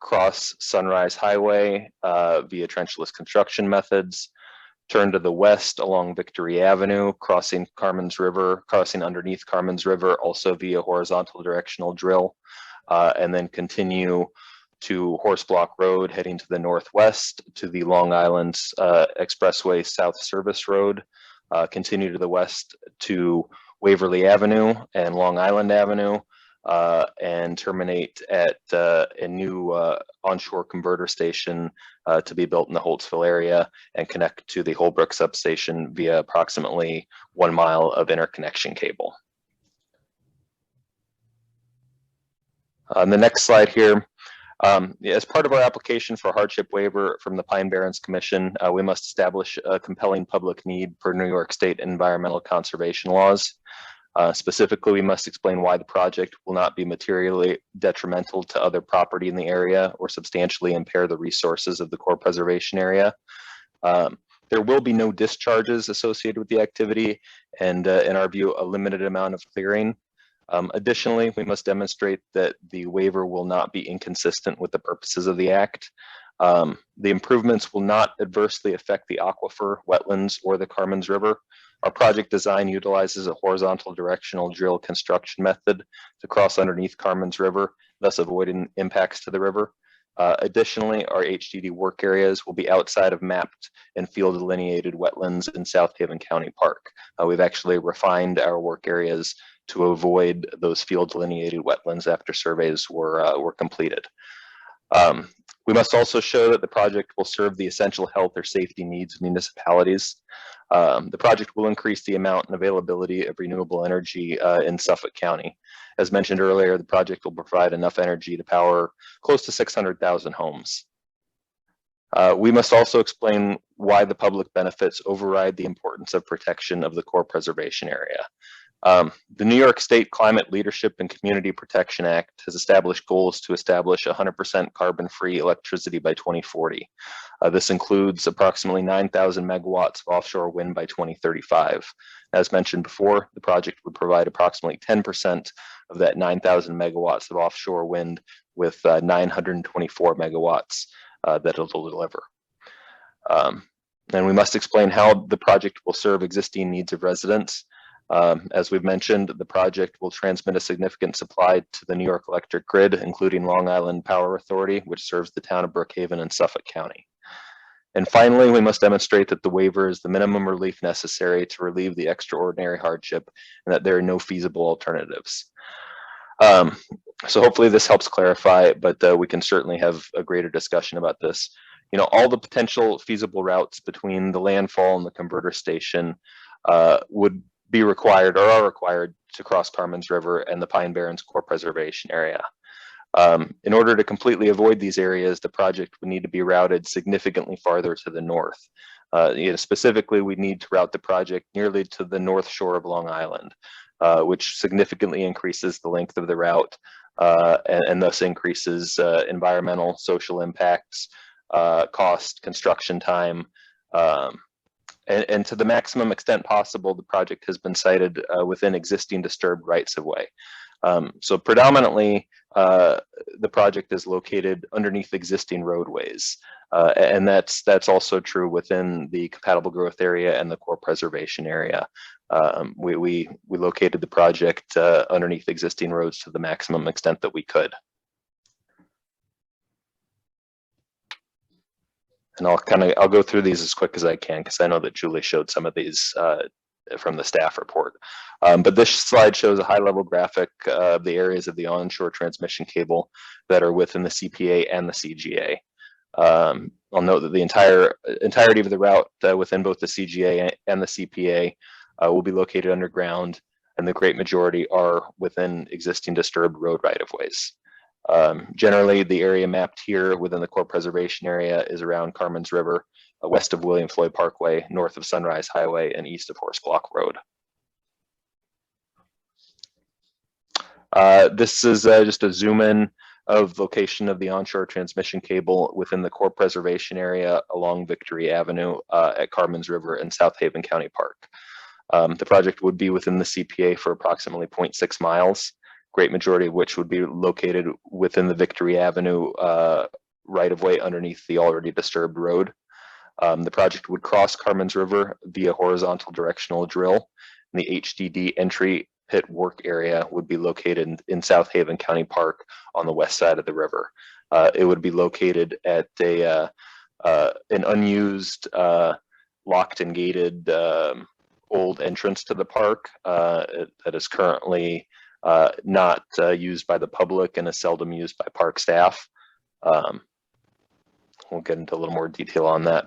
cross Sunrise Highway via trenchless construction methods, turn to the west along Victory Avenue, crossing underneath Carmen's River, also via horizontal directional drill, and then continue to Horse Block Road, heading to the northwest to the Long Island Expressway South Service Road, continue to the west to Waverly Avenue and Long Island Avenue, and terminate at a new onshore converter station to be built in the Holtsville area and connect to the Holbrook substation via approximately 1 mile of interconnection cable. On the next slide here, as part of our application for hardship waiver from the Pine Barrens Commission, we must establish a compelling public need per New York State environmental conservation laws. Specifically, we must explain why the project will not be materially detrimental to other property in the area or substantially impair the resources of the core preservation area. There will be no discharges associated with the activity and, in our view, a limited amount of clearing. Additionally, we must demonstrate that the waiver will not be inconsistent with the purposes of the Act. The improvements will not adversely affect the aquifer, wetlands, or the Carmen's River. Our project design utilizes a horizontal directional drill construction method to cross underneath Carmen's River, thus avoiding impacts to the river. Additionally, our HDD work areas will be outside of mapped and field delineated wetlands in South Haven County Park. We've actually refined our work areas to avoid those field delineated wetlands after surveys were completed. We must also show that the project will serve the essential health or safety needs of municipalities. The project will increase the amount and availability of renewable energy in Suffolk County. As mentioned earlier, the project will provide enough energy to power close to 600,000 homes. We must also explain why the public benefits override the importance of protection of the core preservation area. The New York State Climate Leadership and Community Protection Act has established goals to establish 100% carbon-free electricity by 2040. This includes approximately 9,000 megawatts of offshore wind by 2035. As mentioned before, the project would provide approximately 10% of that 9,000 megawatts of offshore wind with 924 megawatts that it'll deliver. And we must explain how the project will serve existing needs of residents. As we've mentioned, the project will transmit a significant supply to the New York electric grid, including Long Island Power Authority, which serves the town of Brookhaven and Suffolk County. And finally, we must demonstrate that the waiver is the minimum relief necessary to relieve the extraordinary hardship and that there are no feasible alternatives. So hopefully this helps clarify, but we can certainly have a greater discussion about this. You know, all the potential feasible routes between the landfall and the converter station would be required or are required to cross Carmen's River and the Pine Barrens Core Preservation Area. In order to completely avoid these areas, the project would need to be routed significantly farther to the north. Specifically, we need to route the project nearly to the north shore of Long Island, which significantly increases the length of the route and thus increases environmental, social impacts, cost, construction time, and to the maximum extent possible, the project has been sited within existing disturbed rights of way. So predominantly, the project is located underneath existing roadways. And that's also true within the compatible growth area and the core preservation area. We located the project underneath existing roads to the maximum extent that we could. And I'll go through these as quick as I can, because I know that Julie showed some of these from the staff report. But this slide shows a high-level graphic of the areas of the onshore transmission cable that are within the CPA and the CGA. I'll note that the entirety of the route within both the CGA and the CPA will be located underground, and the great majority are within existing disturbed road right-of-ways. Generally, the area mapped here within the core preservation area is around Carmen's River, west of William Floyd Parkway, north of Sunrise Highway, and east of Horse Block Road. This is just a zoom in of location of the onshore transmission cable within the core preservation area along Victory Avenue at Carmen's River in South Haven County Park. The project would be within the CPA for approximately 0.6 miles, great majority of which would be located within the Victory Avenue right-of-way underneath the already disturbed road. The project would cross Carmen's River via horizontal directional drill, and the HDD entry pit work area would be located in South Haven County Park on the west side of the river. It would be located at an unused, locked and gated old entrance to the park that is currently not used by the public and is seldom used by park staff. We'll get into a little more detail on that.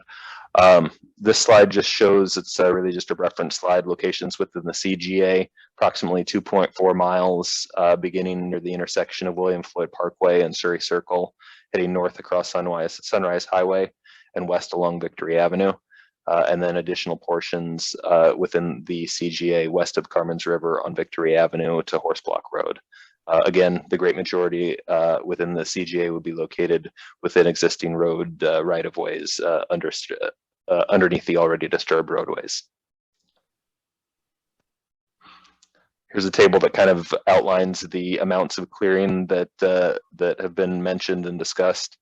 This slide just shows, it's really just a reference slide, locations within the CGA, approximately 2.4 miles, beginning near the intersection of William Floyd Parkway and Surrey Circle, heading north across Sunrise Highway and west along Victory Avenue. And then additional portions within the CGA west of Carmen's River on Victory Avenue to Horse Block Road. Again, the great majority within the CGA would be located within existing road right-of-ways underneath the already disturbed roadways. Here's a table that kind of outlines the amounts of clearing that have been mentioned and discussed.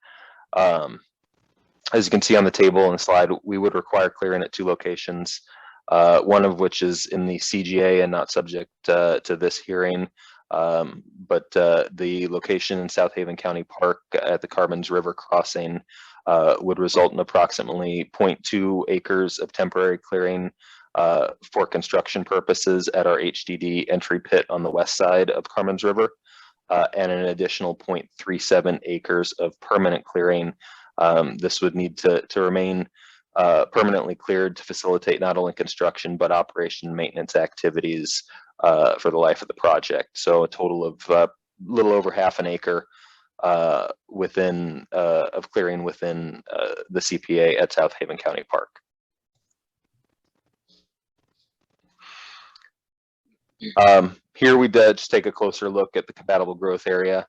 As you can see on the table and the slide, we would require clearing at 2 locations, one of which is in the CGA and not subject to this hearing. But the location in South Haven County Park at the Carmen's River crossing would result in approximately 0.2 acres of temporary clearing for construction purposes at our HDD entry pit on the west side of Carmen's River, and an additional 0.37 acres of permanent clearing. This would need to remain permanently cleared to facilitate not only construction but operation and maintenance activities for the life of the project. So a total of a little over half an acre of clearing within the CPA at South Haven County Park. Here we did just take a closer look at the compatible growth area.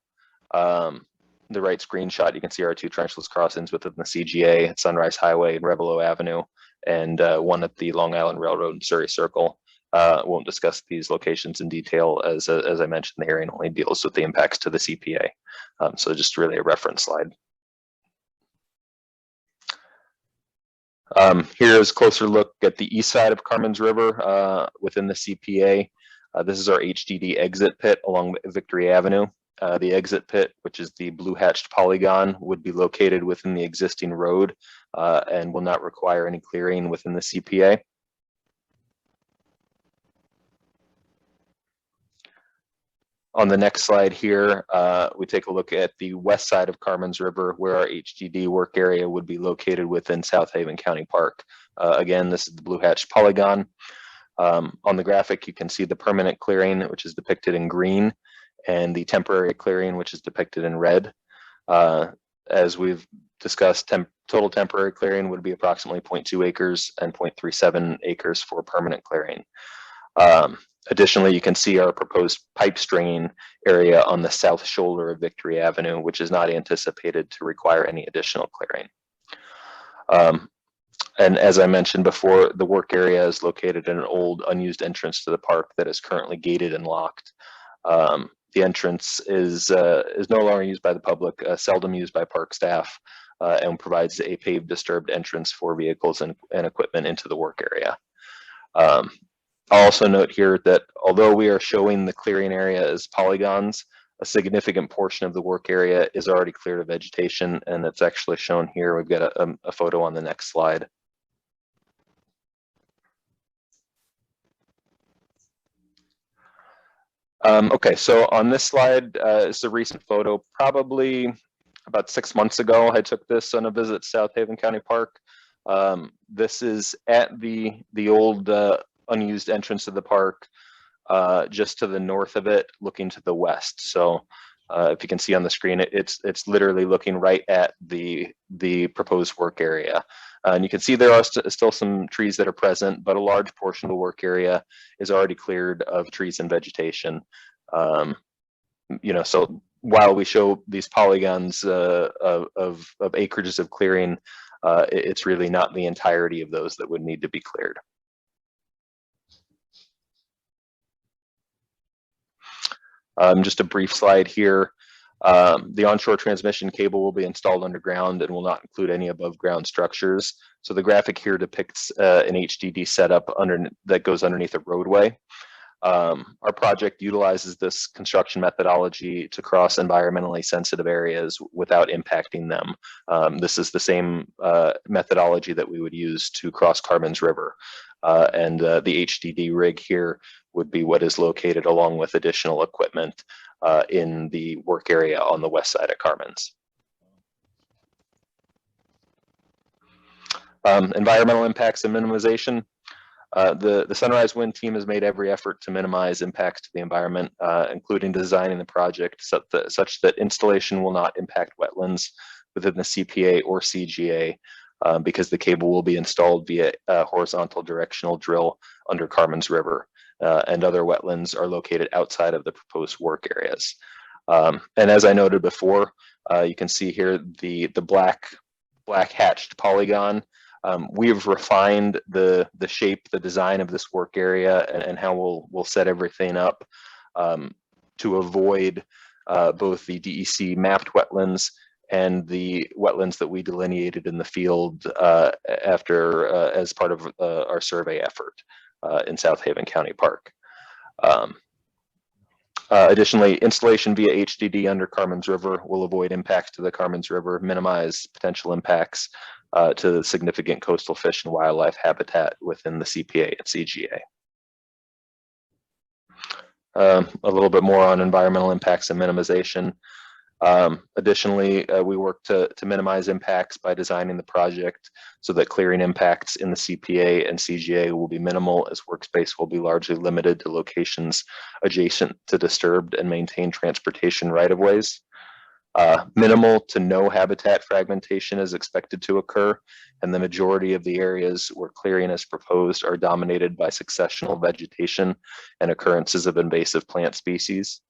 The right screenshot, you can see our 2 trenchless crossings within the CGA at Sunrise Highway and Revello Avenue, and one at the Long Island Railroad and Surrey Circle. Won't discuss these locations in detail, as I mentioned, the hearing only deals with the impacts to the CPA. So just really a reference slide. Here's a closer look at the east side of Carmen's River within the CPA. This is our HDD exit pit along Victory Avenue. The exit pit, which is the blue hatched polygon, would be located within the existing road and will not require any clearing within the CPA. On the next slide here, we take a look at the west side of Carmen's River, where our HDD work area would be located within South Haven County Park. Again, this is the blue hatched polygon. On the graphic, you can see the permanent clearing, which is depicted in green, and the temporary clearing, which is depicted in red. As we've discussed, total temporary clearing would be approximately 0.2 acres and 0.37 acres for permanent clearing. Additionally, you can see our proposed pipe stringing area on the south shoulder of Victory Avenue, which is not anticipated to require any additional clearing. And as I mentioned before, the work area is located in an old unused entrance to the park that is currently gated and locked. the entrance is no longer used by the public, seldom used by park staff, and provides a paved disturbed entrance for vehicles and equipment into the work area. I'll also note here that although we are showing the clearing area as polygons, a significant portion of the work area is already cleared of vegetation, and it's actually shown here. We've got a photo on the next slide. Okay, so on this slide, it's a recent photo, probably about 6 months ago. I took this on a visit to South Haven County Park. This is at the old unused entrance of the park, just to the north of it, looking to the west. So if you can see on the screen, it's literally looking right at the proposed work area. And you can see there are still some trees that are present, but a large portion of the work area is already cleared of trees and vegetation. You know, so while we show these polygons of acreages of clearing, it's really not the entirety of those that would need to be cleared. Just a brief slide here. The onshore transmission cable will be installed underground and will not include any above ground structures. So the graphic here depicts an HDD setup that goes underneath a roadway. Our project utilizes this construction methodology to cross environmentally sensitive areas without impacting them. This is the same methodology that we would use to cross Carmen's River. And the HDD rig here would be what is located along with additional equipment in the work area on the west side of Carmen's. Environmental impacts and minimization. The Sunrise Wind team has made every effort to minimize impacts to the environment, including designing the project such that installation will not impact wetlands within the CPA or CGA, because the cable will be installed via a horizontal directional drill under Carmen's River, and other wetlands are located outside of the proposed work areas. And as I noted before, you can see here the black hatched polygon. We have refined the shape, the design of this work area, and how we'll set everything up to avoid both the DEC mapped wetlands and the wetlands that we delineated in the field as part of our survey effort in South Haven County Park. Additionally, installation via HDD under Carmen's River will avoid impacts to the Carmen's River, minimize potential impacts to the significant coastal fish and wildlife habitat within the CPA and CGA. A little bit more on environmental impacts and minimization. Additionally, we work to minimize impacts by designing the project so that clearing impacts in the CPA and CGA will be minimal, as workspace will be largely limited to locations adjacent to disturbed and maintained transportation right-of-ways. Minimal to no habitat fragmentation is expected to occur, and the majority of the areas where clearing is proposed are dominated by successional vegetation and occurrences of invasive plant species.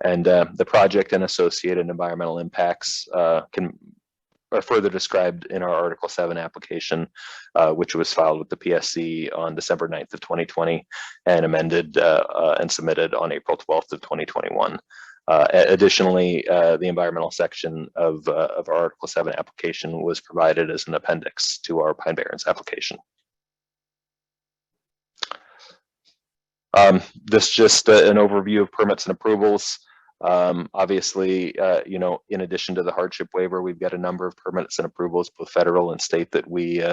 And the project and associated environmental impacts are further described in our Article 7 application, which was filed with the PSC on December 9th of 2020 and amended and submitted on April 12th of 2021. Additionally, the environmental section of our Article 7 application was provided as an appendix to our Pine Barrens application. This just an overview of permits and approvals. Obviously, you know, in addition to the hardship waiver, we've got a number of permits and approvals, both federal and state, that we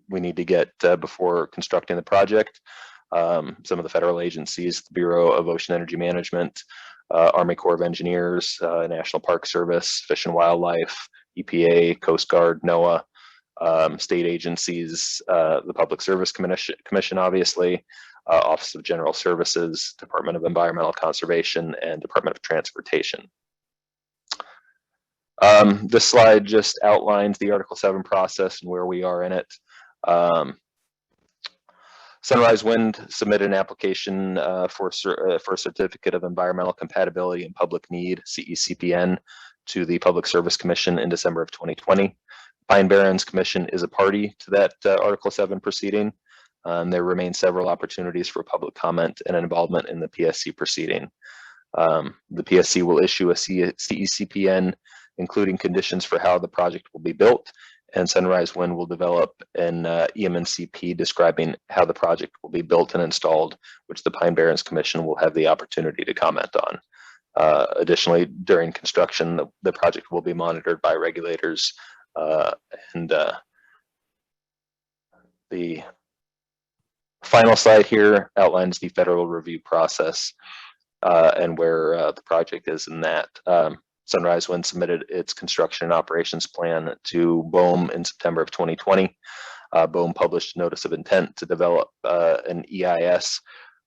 need to get before constructing the project. Some of the federal agencies, the Bureau of Ocean Energy Management, Army Corps of Engineers, National Park Service, Fish and Wildlife, EPA, Coast Guard, NOAA, state agencies, the Public Service Commission, obviously, Office of General Services, Department of Environmental Conservation, and Department of Transportation. This slide just outlines the Article 7 process and where we are in it. Sunrise Wind submitted an application for a Certificate of Environmental Compatibility and Public Need, CECPN, to the Public Service Commission in December of 2020. Pine Barrens Commission is a party to that Article 7 proceeding. There remain several opportunities for public comment and involvement in the PSC proceeding. The PSC will issue a CECPN, including conditions for how the project will be built, and Sunrise Wind will develop an EMNCP describing how the project will be built and installed, which the Pine Barrens Commission will have the opportunity to comment on. Additionally, during construction, the project will be monitored by regulators, and the final slide here outlines the federal review process and where the project is in that. Sunrise Wind submitted its construction and operations plan to BOEM in September of 2020. BOEM published a notice of intent to develop an EIS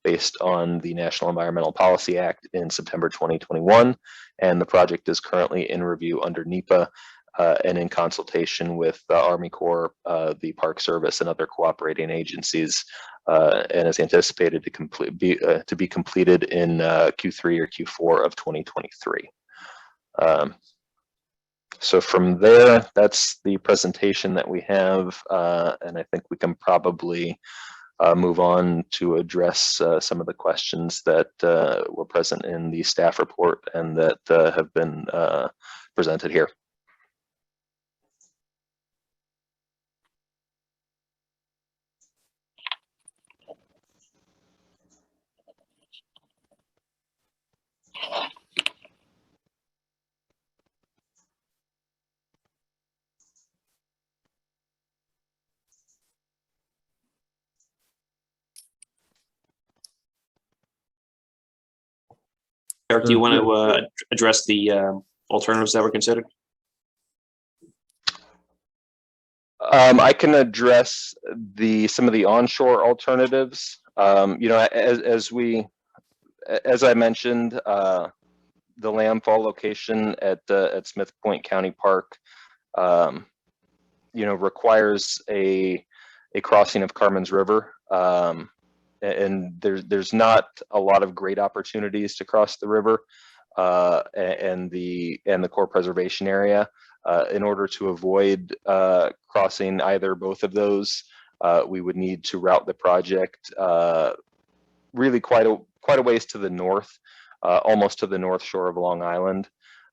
based on the National Environmental Policy Act in September 2021, and the project is currently in review under NEPA and in consultation with the Army Corps, the Park Service, and other cooperating agencies, and is anticipated to be completed in Q3 or Q4 of 2023. So from there, that's the presentation that we have, and I think we can probably move on to address some of the questions that were present in the staff report and that have been presented here. Eric, do you want to address the alternatives that were considered? I can address some of the onshore alternatives. You know, as I mentioned, the landfall location at Smith Point County Park, you know, requires a crossing of Carmen's River, and there's not a lot of great opportunities to cross the river and the core preservation area. In order to avoid crossing either or both of those, we would need to route the project really quite a ways to the north, almost to the north shore of Long Island.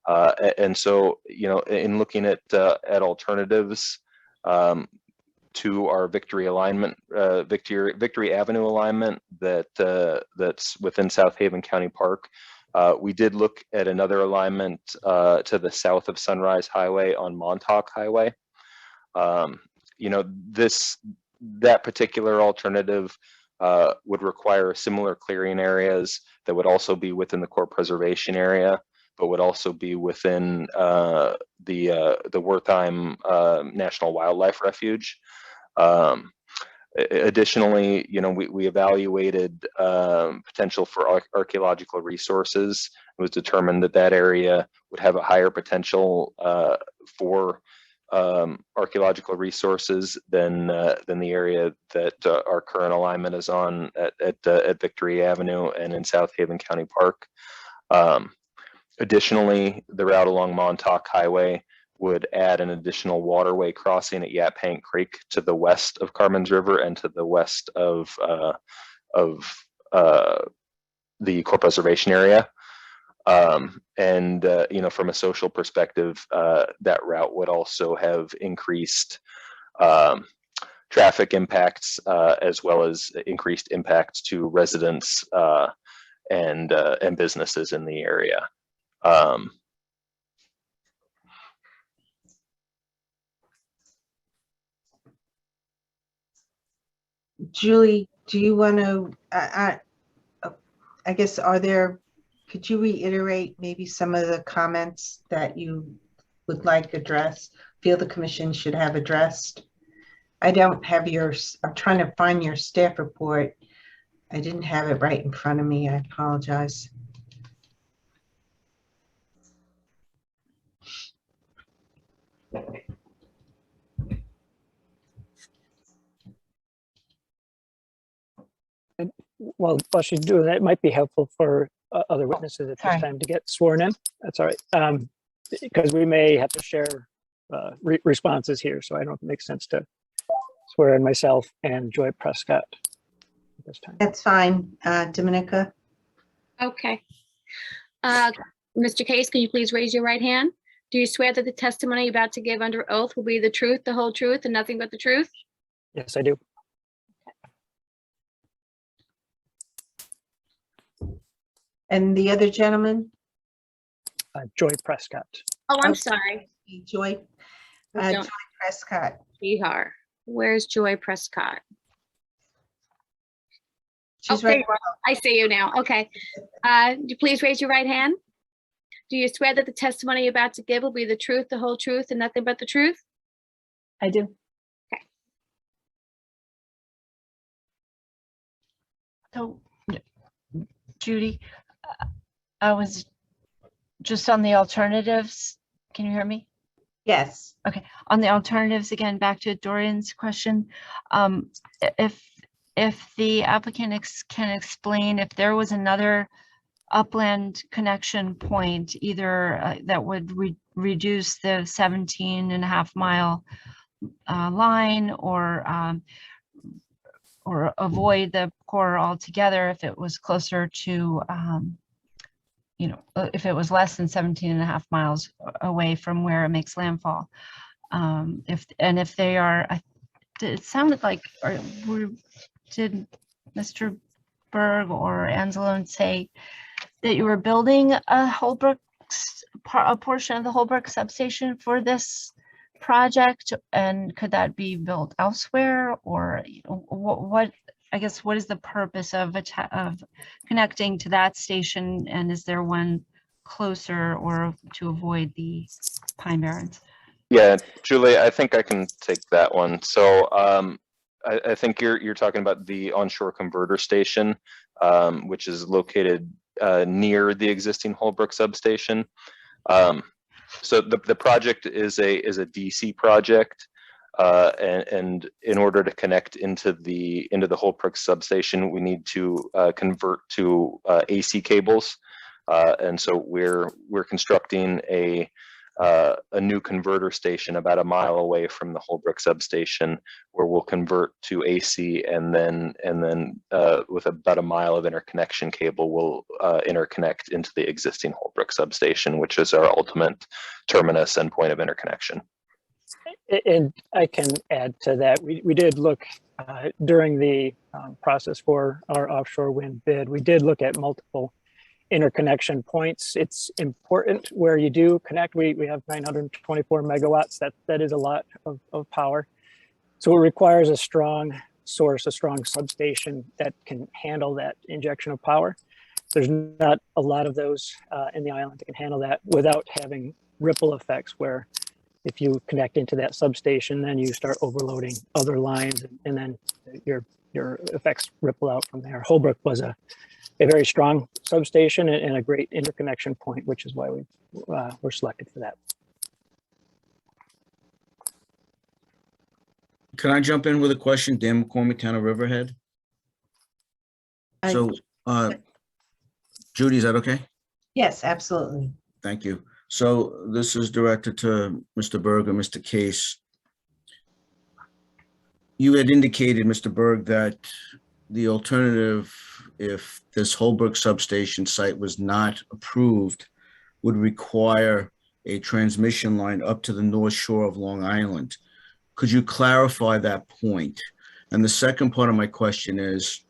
And so, you know, in looking at alternatives to our Victory alignment, Victory Avenue alignment that's within South Haven County Park, we did look at another alignment to the south of Sunrise Highway on Montauk Highway. You know, that particular alternative would require similar clearing areas that would also be within the core preservation area, but would also be within the Wertheim National Wildlife Refuge. Additionally, you know, we evaluated potential for archaeological resources. It was determined that that area would have a higher potential for archaeological resources than the area that our current alignment is on at Victory Avenue and in South Haven County Park. Additionally, the route along Montauk Highway would add an additional waterway crossing at Yaphank Creek to the west of Carmen's River and to the west of the core preservation area. And you know, from a social perspective, that route would also have increased traffic impacts as well as increased impacts to residents and businesses in the area. Julie, do you want to, I guess, could you reiterate maybe some of the comments that you would like addressed, feel the commission should have addressed? I don't have I'm trying to find your staff report. I didn't have it right in front of me. I apologize. Well, while she's doing that, it might be helpful for other witnesses at this time to get sworn in. That's all right. Because we may have to share responses here. So I don't know if it makes sense to swear in myself and Joy Prescott at this time. That's fine, Dominica. Okay. Mr. Case, can you please raise your right hand? Do you swear that the testimony you're about to give under oath will be the truth, the whole truth, and nothing but the truth? Yes, I do. And the other gentleman? Joy Prescott. Oh, I'm Okay. sorry. Joy, I Joy don't Prescott. see her. Where's Joy Prescott? She's there right. you are. I see you now. Okay. Would you please raise your right hand? Do you swear that the testimony you're about to give will be the truth, the whole truth, and nothing but the truth? I do. Okay. So, Judy, I was just on the alternatives. Can you hear me? Yes. Okay, on the alternatives, again, back to Dorian's question. If the applicant can explain if there was another upland connection point, either that would reduce the 17.5 mile line or avoid the core altogether if it was closer to, if it was less than 17.5 miles away from where it makes landfall. If they are, it sounded like, did Mr. Berg or Anzalone say that you were building a Holbrook, a portion of the Holbrook substation for this project, and could that be built elsewhere, or what? I guess what is the purpose of connecting to that station, and is there one closer or to avoid the Pine Barrens? Yeah, Julie, I think I can take that one. So I think you're talking about the onshore converter station, which is located near the existing Holbrook substation. So the project is a DC project, and in order to connect into the Holbrook substation, we need to convert to AC cables, and so we're constructing a new converter station about a mile away from the Holbrook substation, where we'll convert to AC, and then with about a mile of interconnection cable, we'll interconnect into the existing Holbrook substation, which is our ultimate terminus and point of interconnection. And I can add to that. We did look during the process for our offshore wind bid. We did look at multiple interconnection points. It's important where you do connect. We have 924 megawatts. That is a lot of power. So it requires a strong source, a strong substation that can handle that injection of power. There's not a lot of those in the island that can handle that without having ripple effects, where if you connect into that substation, then you start overloading other lines, and then your effects ripple out from there. Holbrook was a very strong substation and a great interconnection point, which is why we were selected for that. Can I jump in with a question? Dan McCormick, Town of Riverhead. So, Judy, is that okay? Yes, absolutely. Thank you. So this is directed to Mr. Berg or Mr. Case. You had indicated, Mr. Berg, that the alternative, if this Holbrook substation site was not approved, would require a transmission line up to the north shore of Long Island. Could you clarify that point? And the second part of my question is,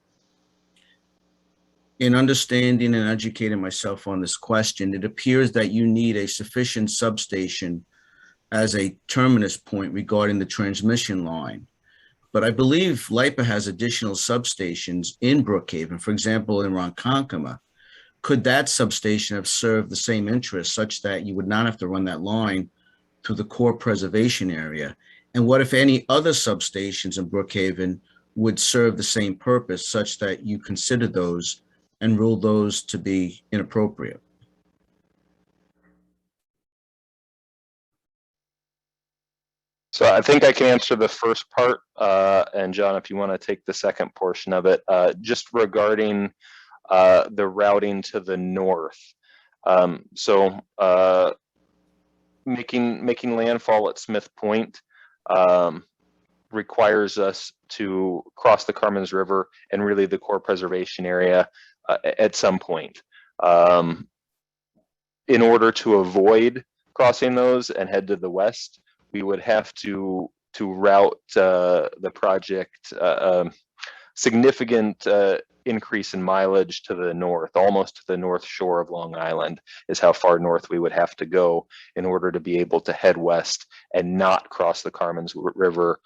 in understanding and educating myself on this question, it appears that you need a sufficient substation as a terminus point regarding the transmission line. But I believe LIPA has additional substations in Brookhaven, for example, in Ronkonkoma. Could that substation have served the same interest such that you would not have to run that line through the core preservation area? And what, if any, other substations in Brookhaven would serve the same purpose such that you consider those and rule those to be inappropriate? So I think I can answer the first part, and John, if you want to take the second portion of it, just regarding the routing to the north. Making landfall at Smith Point requires us to cross the Carmens River and really the core preservation area at some point. in order to avoid crossing those and head to the west, we would have to route the project significant increase in mileage to the north, almost to the north shore of Long Island is how far north we would have to go in order to be able to head west and not cross the Carmens River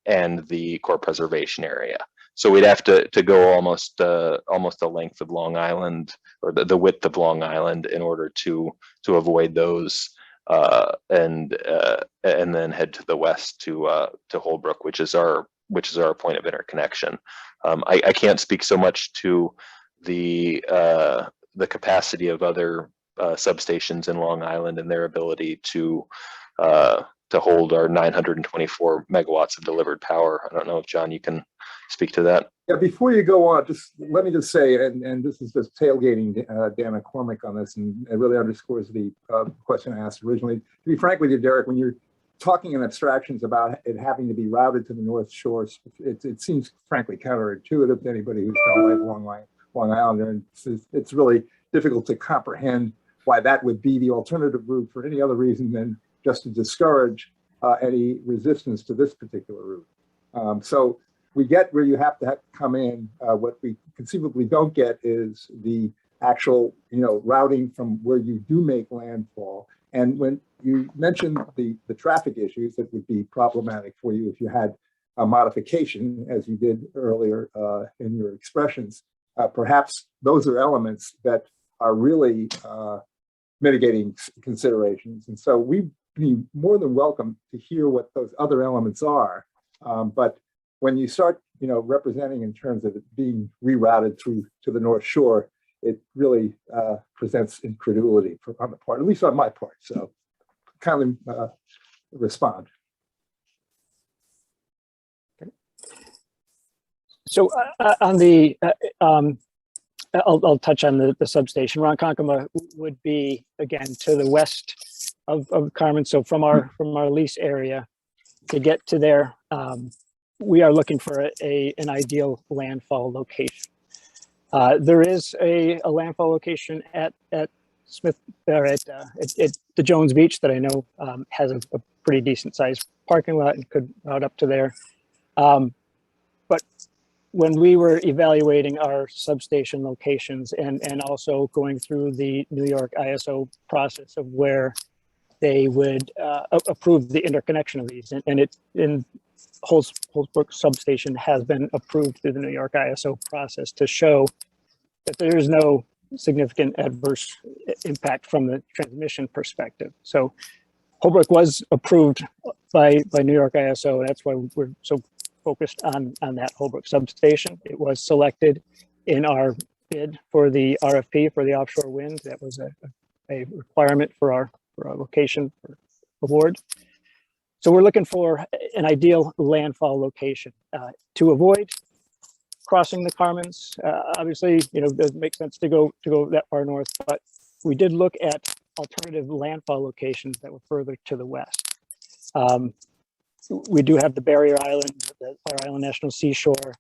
and the core preservation area. So we'd have to go almost the length of Long Island, or the width of Long Island, in order to avoid those, and then head to the west to Holbrook, which is our point of interconnection. I can't speak so much to the capacity of other substations in Long Island and their ability to hold our 924 megawatts of delivered power. I don't know if, John, you can speak to that. Yeah, before you go on, let me just say, and this is just tailgating Dan McCormick on this, and it really underscores the question I asked originally. To be frank with you, Derek, when you're talking in abstractions about it having to be routed to the North Shore, it seems frankly counterintuitive to anybody who's done life Long Island, and it's really difficult to comprehend why that would be the alternative route for any other reason than just to discourage any resistance to this particular route. So we get where you have to come in. What we conceivably don't get is the actual, routing from where you do make landfall. And when you mentioned the traffic issues that would be problematic for you if you had a modification, as you did earlier in your expressions, perhaps those are elements that are really mitigating considerations. And so we'd be more than welcome to hear what those other elements are. But when you start, representing in terms of it being rerouted to the North Shore, it really presents incredulity on the part, at least on my part. So kindly respond. Okay. So on the, I'll touch on the substation. Ronkonkoma would be, again, to the west of Carmen. So from our lease area to get to there, we are looking for an ideal landfall location. There is a landfall location at Smith, or at the Jones Beach that I know has a pretty decent sized parking lot and could route up to there. But when we were evaluating our substation locations and also going through the New York ISO process of where they would approve the interconnection of these, and it in Holbrook Substation has been approved through the New York ISO process to show that there is no significant adverse impact from the transmission perspective. So Holbrook was approved by New York ISO, and that's why we're so focused on that Holbrook substation. It was selected in our bid for the RFP for the offshore wind. That was a requirement for our location for award. So we're looking for an ideal landfall location to avoid crossing the Carmens. Obviously, it doesn't make sense to go that far north, but we did look at alternative landfall locations that were further to the west. We do have the Barrier Island, the Fire Island National Seashore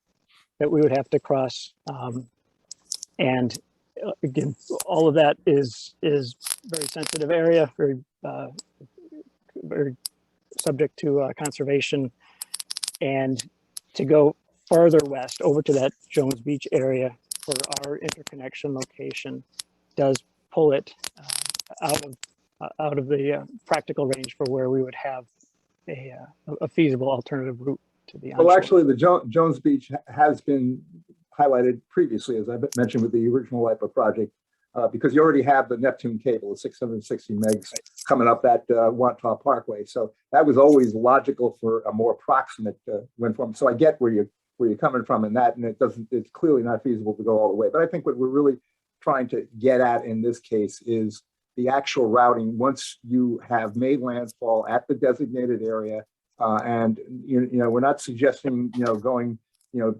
that we would have to cross. And again, all of that is very sensitive area, very subject to conservation. And to go farther west over to that Jones Beach area for our interconnection location does pull it out of the practical range for where we would have a feasible alternative route to the onshore. Well, actually, the Jones Beach has been highlighted previously, as I mentioned with the original LIPA project, because you already have the Neptune cable, the 660 megs coming up that Wantagh Parkway. So that was always logical for a more proximate wind farm. So I get where you're coming from in that, and it's clearly not feasible to go all the way. But I think what we're really trying to get at in this case is the actual routing once you have made landfall at the designated area. And we're not suggesting going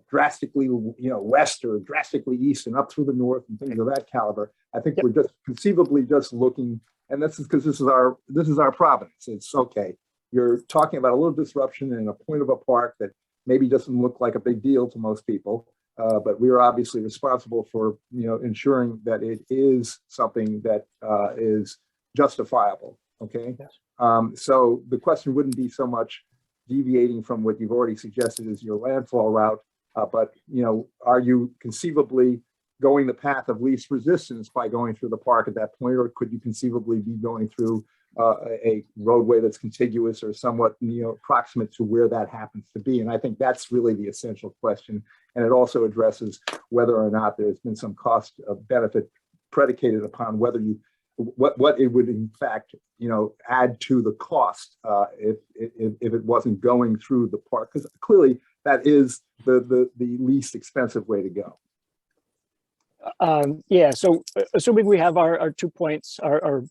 drastically west or drastically east and up through the north and things of that caliber. I think we're just conceivably just looking, and this is because this is our province. It's okay. You're talking about a little disruption in a point of a park that maybe doesn't look like a big deal to most people, but we are obviously responsible for, ensuring that it is something that is justifiable. Okay. Yes. So the question wouldn't be so much deviating from what you've already suggested as your landfall route, but are you conceivably going the path of least resistance by going through the park at that point, or could you conceivably be going through a roadway that's contiguous or somewhat proximate to where that happens to be? And I think that's really the essential question. And it also addresses whether or not there's been some cost of benefit predicated upon whether what it would in fact add to the cost if it wasn't going through the park, because clearly that is the least expensive way to go. Yeah, so assuming we have our 2 points, our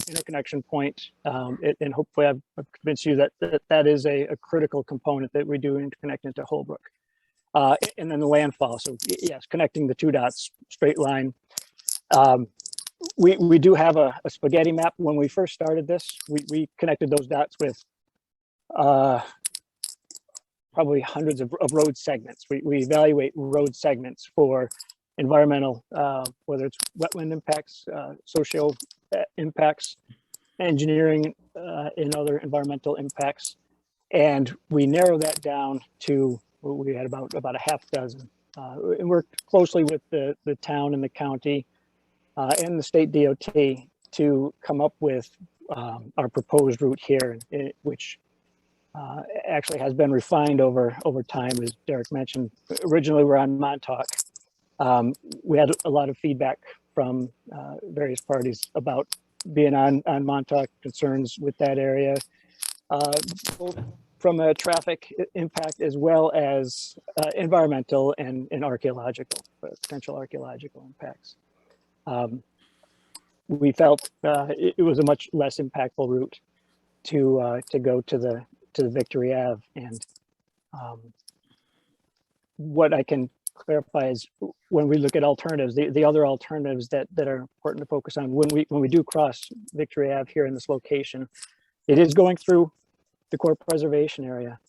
interconnection point, and hopefully I've convinced you that is a critical component that we do interconnect into Holbrook. And then the landfall. So yes, connecting the 2 dots, straight line. We do have a spaghetti map. When we first started this, we connected those dots with probably hundreds of road segments. We evaluate road segments for environmental, whether it's wetland impacts, social impacts, engineering, and other environmental impacts. And we narrow that down to, we had about a half dozen. And worked closely with the town and the county and the state DOT to come up with our proposed route here, which actually has been refined over time, as Derek mentioned. Originally, we're on Montauk. We had a lot of feedback from various parties about being on Montauk, concerns with that area, both from a traffic impact as well as environmental and archaeological, potential archaeological impacts. We felt it was a much less impactful route to go to the Victory Ave, and what I can clarify is when we look at alternatives, the other alternatives that are important to focus on when we do cross Victory Ave here in this location, it is going through the core preservation area,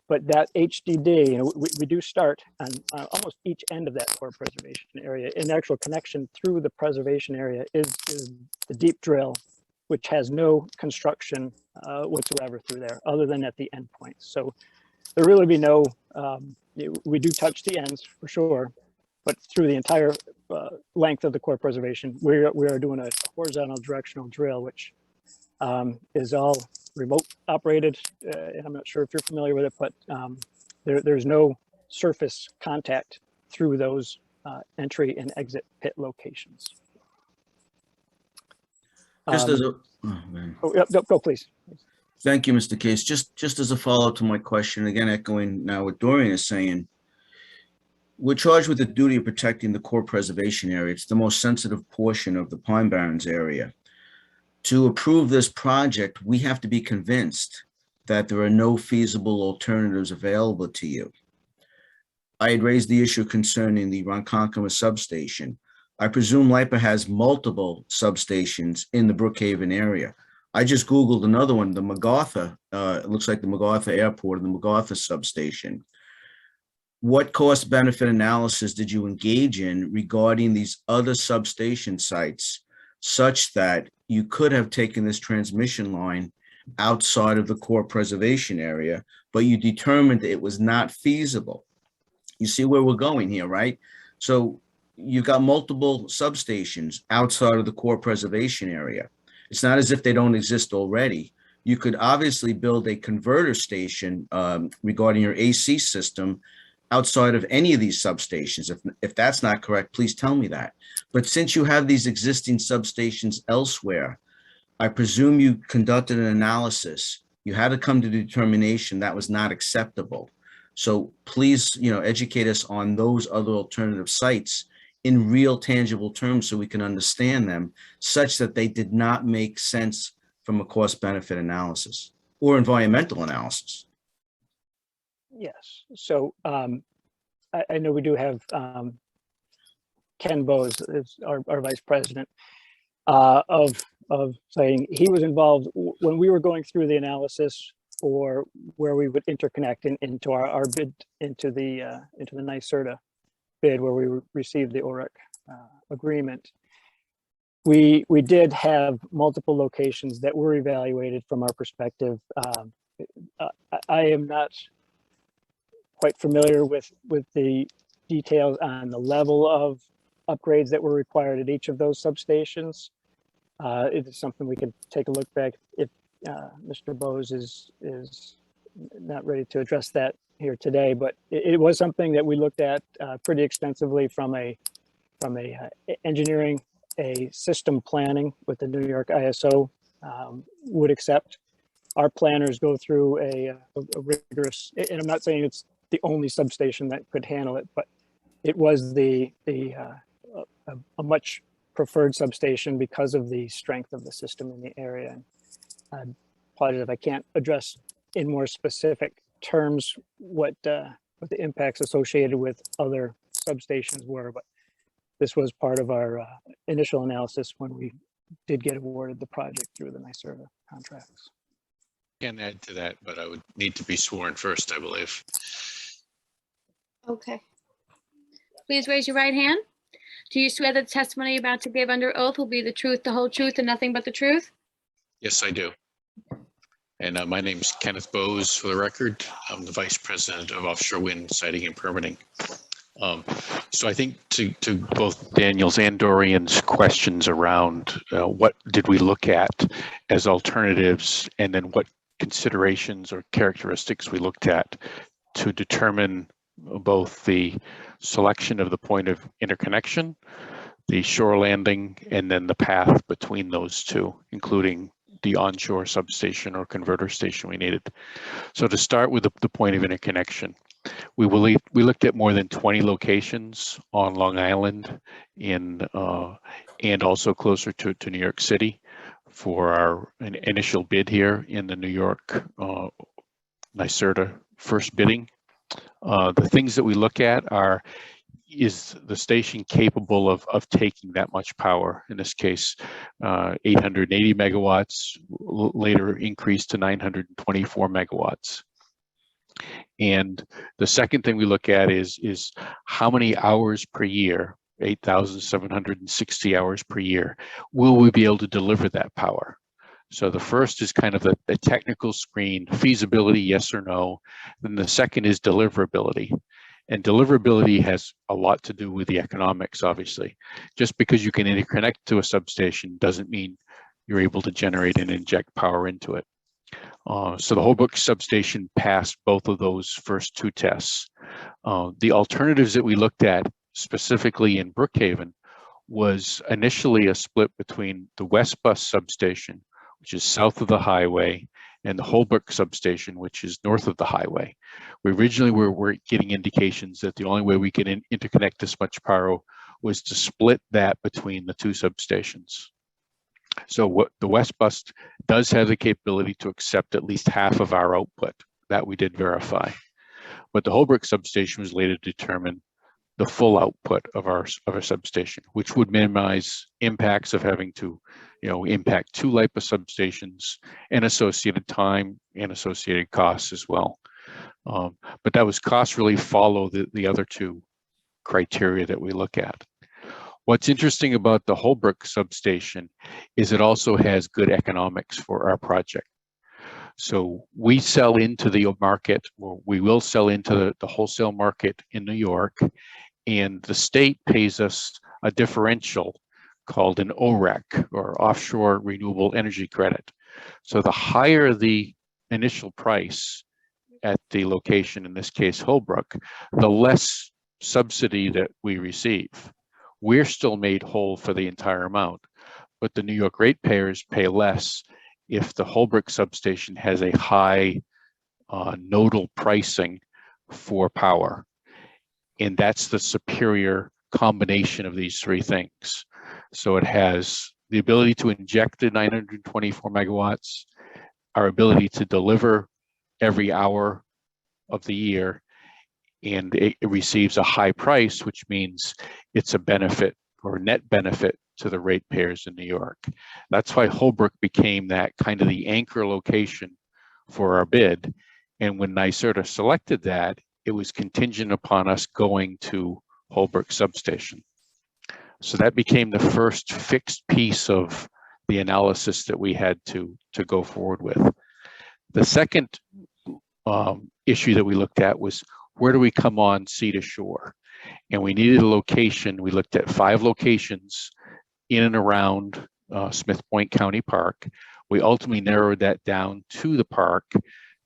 but that HDD, we do start on almost each end of that core preservation area. An actual connection through the preservation area is the deep drill, which has no construction whatsoever through there, other than at the endpoints. So there really be no, we do touch the ends for sure, but through the entire length of the core preservation, we are doing a horizontal directional drill, which is all remote operated. And I'm not sure if you're familiar with it, but there's no surface contact through those entry and exit pit locations. Just as a, oh, man. Go please. Thank you, Mr. Case. Just as a follow-up to my question, again, echoing now what Dorian is saying, we're charged with the duty of protecting the core preservation area. It's the most sensitive portion of the Pine Barrens area. To approve this project, we have to be convinced that there are no feasible alternatives available to you. I had raised the issue concerning the Ronkonkoma Substation. I presume LIPA has multiple substations in the Brookhaven area. I just Googled another one, the MacArthur, it looks like the MacArthur Airport and the MacArthur Substation. What cost benefit analysis did you engage in regarding these other substation sites such that you could have taken this transmission line outside of the core preservation area, but you determined it was not feasible? You see where we're going here, right? So you've got multiple substations outside of the core preservation area. It's not as if they don't exist already. You could obviously build a converter station regarding your AC system outside of any of these substations. If that's not correct, please tell me that. But since you have these existing substations elsewhere, I presume you conducted an analysis. You had to come to the determination that was not acceptable. So please, educate us on those other alternative sites in real tangible terms so we can understand them, such that they did not make sense from a cost benefit analysis or environmental analysis. Yes. So I know we do have Ken Bowes is our vice president of saying he was involved when we were going through the analysis for where we would interconnect into our bid into the NYSERDA bid where we received the OREC agreement, we did have multiple locations that were evaluated from our perspective. I am not quite familiar with the details on the level of upgrades that were required at each of those substations. It is something we could take a look back if Mr. Bose is not ready to address that here today, but it was something that we looked at pretty extensively from a engineering, a system planning with the New York ISO would accept. Our planners go through a rigorous, and I'm not saying it's the only substation that could handle it, but it was a much preferred substation because of the strength of the system in the area. And I apologize if I can't address in more specific terms what the impacts associated with other substations were, but this was part of our initial analysis when we did get awarded the project through the NYSERDA contracts. Can't add to that, but I would need to be sworn first, I believe. Okay. Please raise your right hand. Do you swear that the testimony you're about to give under oath will be the truth, the whole truth, and nothing but the truth? Yes, I do. And my name is Kenneth Bose, for the record. I'm the Vice President of Offshore Wind Siting and Permitting. So I think to both Daniel's and Dorian's questions around what did we look at as alternatives, and then what considerations or characteristics we looked at to determine both the selection of the point of interconnection, the shore landing, and then the path between those two, including the onshore substation or converter station we needed. So to start with the point of interconnection, we looked at more than 20 locations on Long Island and also closer to New York City for our initial bid here in the New York NYSERDA first bidding. The things that we look at are, is the station capable of taking that much power? In this case, 880 megawatts, later increased to 924 megawatts. And the second thing we look at is how many hours per year, 8,760 hours per year, will we be able to deliver that power? So the first is kind of the technical screen, feasibility, yes or no. Then the second is deliverability. And deliverability has a lot to do with the economics, obviously. Just because you can interconnect to a substation doesn't mean you're able to generate and inject power into it. So the Holbrook substation passed both of those first two tests. The alternatives that we looked at specifically in Brookhaven was initially a split between the West Bus substation, which is south of the highway, and the Holbrook substation, which is north of the highway. We originally were getting indications that the only way we could interconnect this much power was to split that between the two substations. So what the West Bus does have the capability to accept at least half of our output. That we did verify. But the Holbrook substation was later determined the full output of our substation, which would minimize impacts of having to, impact two LIPA substations and associated time and associated costs as well. But that was cost really follow the other two criteria that we look at. What's interesting about the Holbrook substation is it also has good economics for our project. So we sell into the market, or we will sell into the wholesale market in New York, and the state pays us a differential called an OREC, or Offshore Renewable Energy Credit. So the higher the initial price at the location, in this case Holbrook, the less subsidy that we receive. We're still made whole for the entire amount, but the New York ratepayers pay less if the Holbrook substation has a high nodal pricing for power. And that's the superior combination of these three things. So it has the ability to inject the 924 megawatts, our ability to deliver every hour of the year, and it receives a high price, which means it's a benefit or net benefit to the ratepayers in New York. That's why Holbrook became that kind of the anchor location for our bid. And when NYSERDA selected that, it was contingent upon us going to Holbrook Substation. So that became the first fixed piece of the analysis that we had to go forward with. The second issue that we looked at was, where do we come on sea to shore? And we needed a location. We looked at 5 locations in and around Smith Point County Park. We ultimately narrowed that down to the park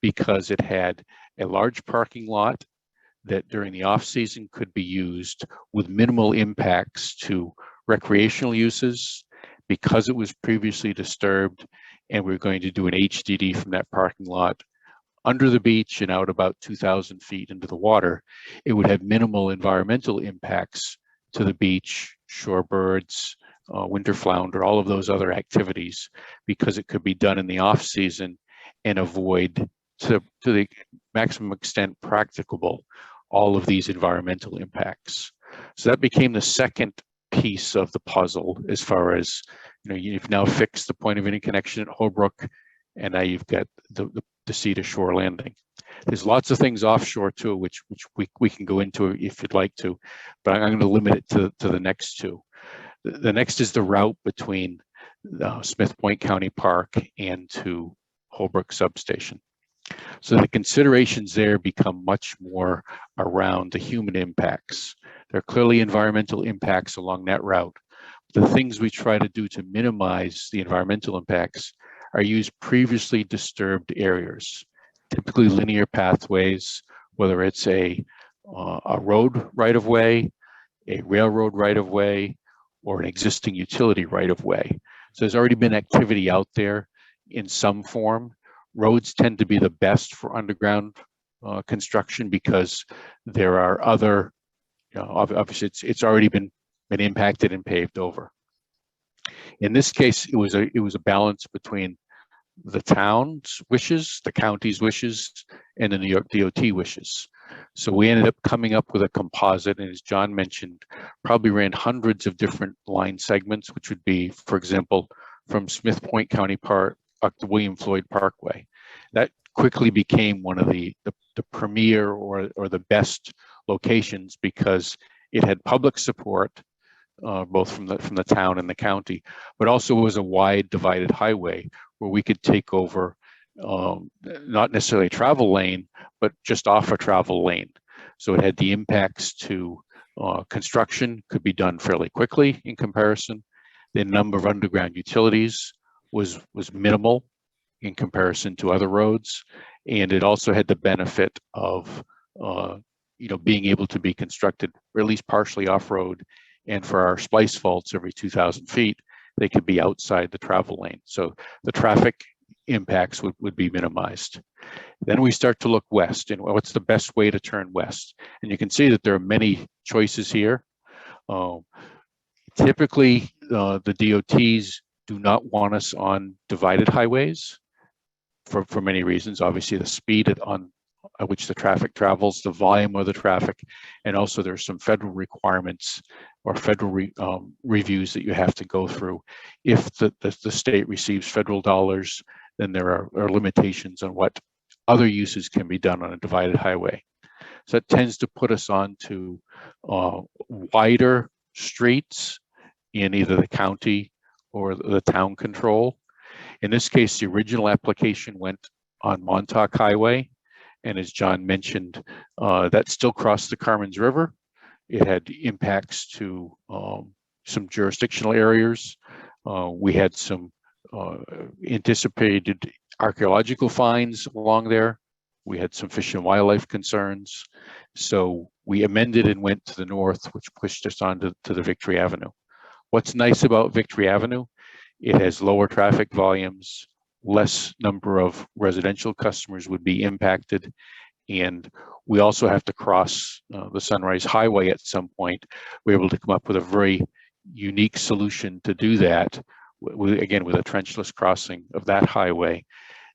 because it had a large parking lot that during the off season could be used with minimal impacts to recreational uses, because it was previously disturbed, and we're going to do an HDD from that parking lot under the beach and out about 2,000 feet into the water. It would have minimal environmental impacts to the beach, shorebirds, winter flounder, all of those other activities, because it could be done in the off season and avoid, to the maximum extent practicable, all of these environmental impacts. So that became the second piece of the puzzle, as far as, you've now fixed the point of interconnection at Holbrook, and now you've got the sea to shore landing. There's lots of things offshore too, which we can go into if you'd like to, but I'm going to limit it to the next two. The next is the route between Smith Point County Park and to Holbrook Substation. So the considerations there become much more around the human impacts. There are clearly environmental impacts along that route. The things we try to do to minimize the environmental impacts are use previously disturbed areas, typically linear pathways, whether it's a road right-of-way, a railroad right-of-way, or an existing utility right-of-way. So there's already been activity out there in some form. Roads tend to be the best for underground construction because there are other, obviously it's already been impacted and paved over. In this case, it was a balance between the town's wishes, the county's wishes, and the New York DOT wishes. So we ended up coming up with a composite, and as John mentioned, probably ran hundreds of different line segments, which would be, for example, from Smith Point County Park up to William Floyd Parkway. That quickly became one of the premier or the best locations because it had public support, both from the town and the county, but also was a wide divided highway where we could take over, not necessarily a travel lane, but just off a travel lane. So it had the impacts to construction could be done fairly quickly in comparison. The number of underground utilities was minimal in comparison to other roads, and it also had the benefit of being able to be constructed, or at least partially off-road. And for our splice faults every 2,000 feet, they could be outside the travel lane. So the traffic impacts would be minimized. Then we start to look west, and what's the best way to turn west? And you can see that there are many choices here. Typically, the DOTs do not want us on divided highways for many reasons. Obviously, the speed at which the traffic travels, the volume of the traffic, and also there's some federal requirements or federal reviews that you have to go through. If the state receives federal dollars, then there are limitations on what other uses can be done on a divided highway. So it tends to put us onto wider streets in either the county or the town control. In this case, the original application went on Montauk Highway. And as John mentioned, that still crossed the Carmens River. It had impacts to some jurisdictional areas. We had some anticipated archaeological finds along there. We had some fish and wildlife concerns. So we amended and went to the north, which pushed us on to the Victory Avenue. What's nice about Victory Avenue, it has lower traffic volumes, less number of residential customers would be impacted. And we also have to cross the Sunrise Highway at some point. We're able to come up with a very unique solution to do that, again, with a trenchless crossing of that highway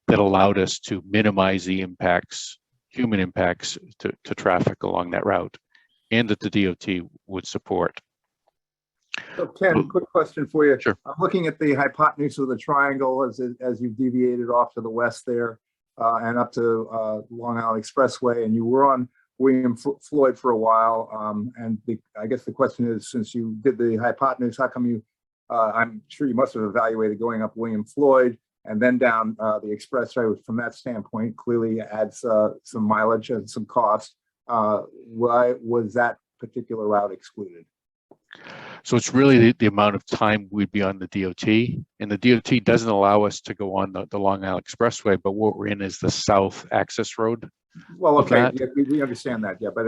that allowed us to minimize the impacts, human impacts to traffic along that route, and that the DOT would support. So Ken, quick question for you. Sure. I'm looking at the hypotenuse of the triangle as you've deviated off to the west there and up to Long Island Expressway, and you were on William Floyd for a while. I guess the question is, since you did the hypotenuse, how come you, I'm sure you must have evaluated going up William Floyd and then down the expressway. From that standpoint, clearly adds some mileage and some cost. Why was that particular route excluded? So it's really the amount of time we'd be on the DOT, and the DOT doesn't allow us to go on the Long Island Expressway, but what we're in is the south access road. Well, okay, yeah, we understand that, yeah, but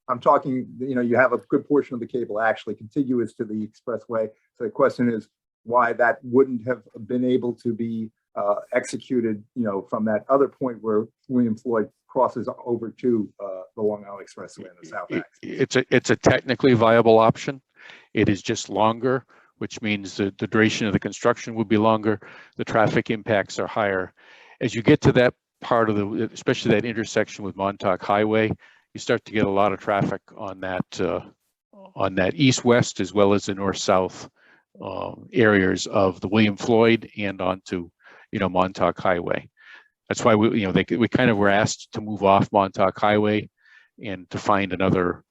I'm talking, you have a good portion of the cable actually contiguous to the expressway. So the question is why that wouldn't have been able to be executed, from that other point where William Floyd crosses over to the Long Island Expressway in the south axis. It's a technically viable option. It is just longer, which means the duration of the construction would be longer. The traffic impacts are higher. As you get to that part of especially that intersection with Montauk Highway, you start to get a lot of traffic on that east-west as well as the north-south areas of the William Floyd and onto, Montauk Highway. That's why we kind of were asked to move off Montauk Highway and to find another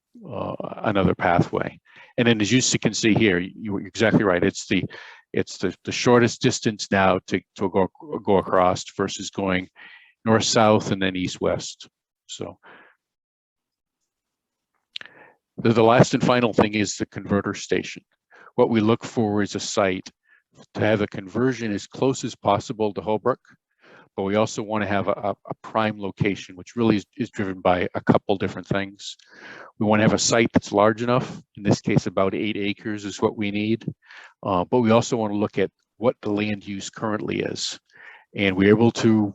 pathway. And then as you can see here, you're exactly right. It's the shortest distance now to go across versus going north-south and then east-west. So the last and final thing is the converter station. What we look for is a site to have a conversion as close as possible to Holbrook, but we also want to have a prime location, which really is driven by a couple different things. We want to have a site that's large enough. In this case, about 8 acres is what we need. But we also want to look at what the land use currently is. And we're able to,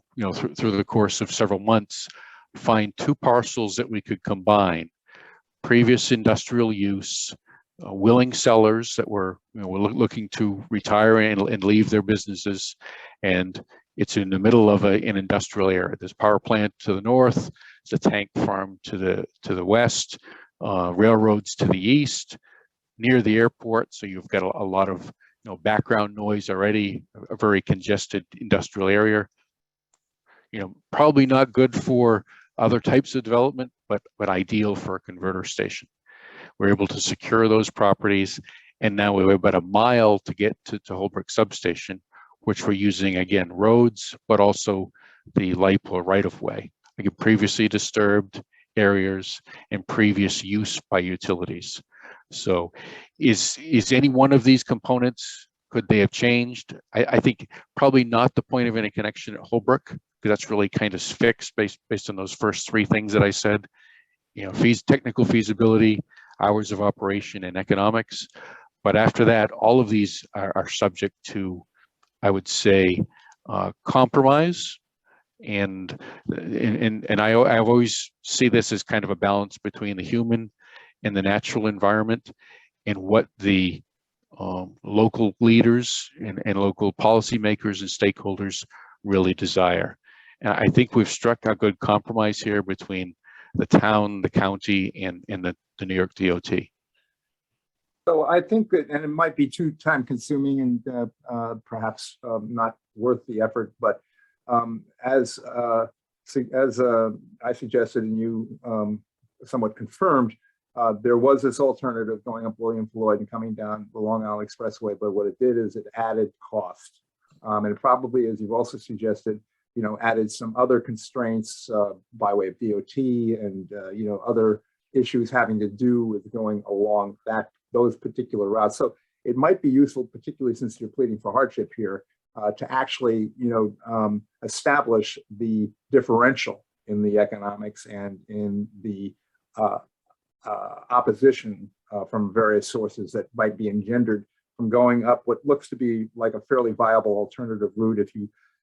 through the course of several months, find 2 parcels that we could combine. Previous industrial use, willing sellers that were looking to retire and leave their businesses. And it's in the middle of an industrial area. There's power plant to the north, there's a tank farm to the west, railroads to the east, near the airport. So you've got a lot of background noise already, a very congested industrial area. Probably not good for other types of development, but ideal for a converter station. We're able to secure those properties, and now we're about a mile to get to Holbrook Substation, which we're using, again, roads, but also the light pole right-of-way, again, previously disturbed areas and previous use by utilities. So is any one of these components, could they have changed? I think probably not the point of interconnection at Holbrook, because that's really kind of fixed based on those first 3 things that I said, technical feasibility, hours of operation, and economics. But after that, all of these are subject to, I would say, compromise. And I always see this as kind of a balance between the human and the natural environment and what the local leaders and local policymakers and stakeholders really desire. And I think we've struck a good compromise here between the town, the county, and the New York DOT. So I think that, and it might be too time consuming and perhaps not worth the effort, but as I suggested and you somewhat confirmed, there was this alternative going up William Floyd and coming down the Long Island Expressway, but what it did is it added cost. And it probably, as you've also suggested, added some other constraints by way of DOT and, other issues having to do with going along those particular routes. So it might be useful, particularly since you're pleading for hardship here, to actually, establish the differential in the economics and in the opposition from various sources that might be engendered from going up what looks to be like a fairly viable alternative route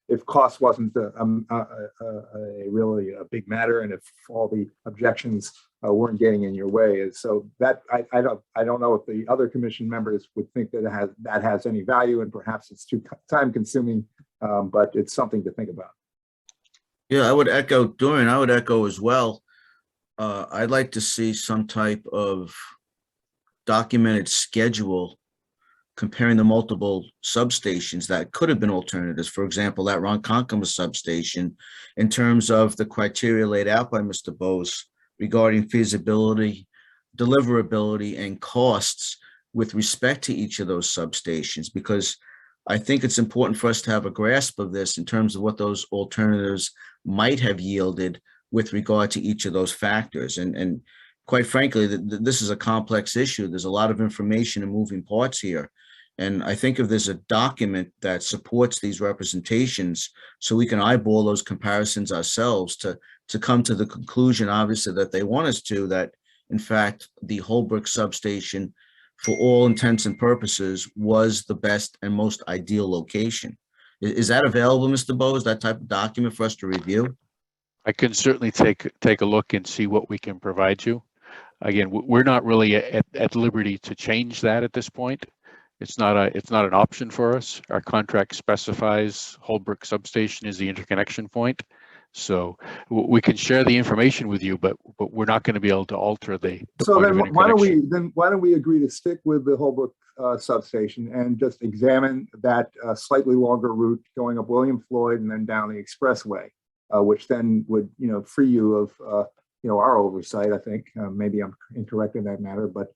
if cost wasn't really a big matter, and if all the objections weren't getting in your way. And so that I don't know if the other commission members would think that has any value, and perhaps it's too time consuming, but it's something to think about. Yeah, I would echo, Dorian, I would echo as well. I'd like to see some type of documented schedule comparing the multiple substations that could have been alternatives. For example, that Ronkonkoma substation, in terms of the criteria laid out by Mr. Bose, regarding feasibility, deliverability, and costs with respect to each of those substations, because I think it's important for us to have a grasp of this in terms of what those alternatives might have yielded with regard to each of those factors. And quite frankly, this is a complex issue. There's a lot of information and moving parts here. And I think if there's a document that supports these representations, so we can eyeball those comparisons ourselves to come to the conclusion, obviously, that they want us to, that in fact, the Holbrook substation, for all intents and purposes, was the best and most ideal location. Is that available, Mr. Bowes, that type of document for us to review? I can certainly take a look and see what we can provide you. Again, we're not really at liberty to change that at this point. It's not an option for us. Our contract specifies Holbrook substation is the interconnection point. So we can share the information with you, but we're not going to be able to alter the So point then of why interconnection. don't we agree to stick with the Holbrook substation and just examine that slightly longer route going up William Floyd and then down the expressway, which then would free you of our oversight. I think maybe I'm incorrect in that matter, but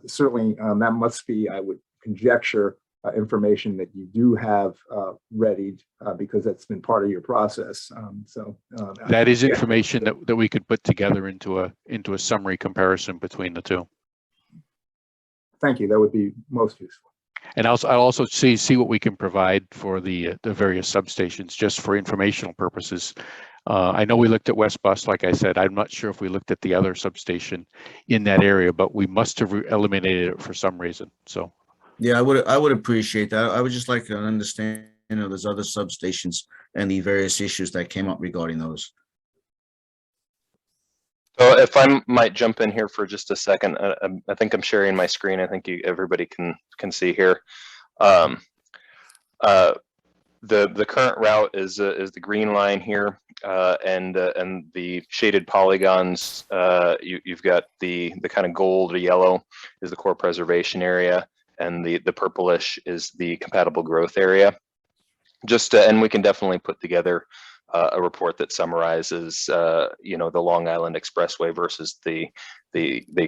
certainly that must be, I would conjecture, information that you do have readied because that's been part of your process. That is information that we could put together into a summary comparison between the two. Thank you. That would be most useful. And I'll also see what we can provide for the various substations just for informational purposes. I know we looked at West Bus, like I said. I'm not sure if we looked at the other substation in that area, but we must have eliminated it for some reason. So. Yeah, I would appreciate that. I would just like to understand, there's other substations and the various issues that came up regarding those. So if I might jump in here for just a second, I think I'm sharing my screen. I think everybody can see here. The current route is the green line here, and the shaded polygons. You've got the kind of gold or yellow is the core preservation area, and the purplish is the compatible growth area. And we can definitely put together a report that summarizes the Long Island Expressway versus the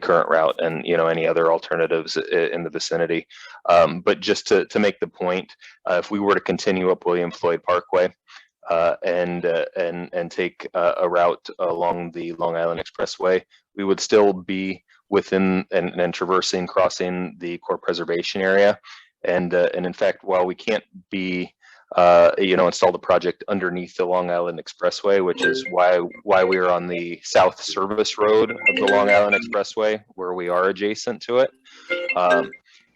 current route and any other alternatives in the vicinity. But just to make the point, if we were to continue up William Floyd Parkway and take a route along the Long Island Expressway, we would still be within and traversing, crossing the core preservation area. And in fact, while we can't be install the project underneath the Long Island Expressway, which is why we are on the south service road of the Long Island Expressway, where we are adjacent to it.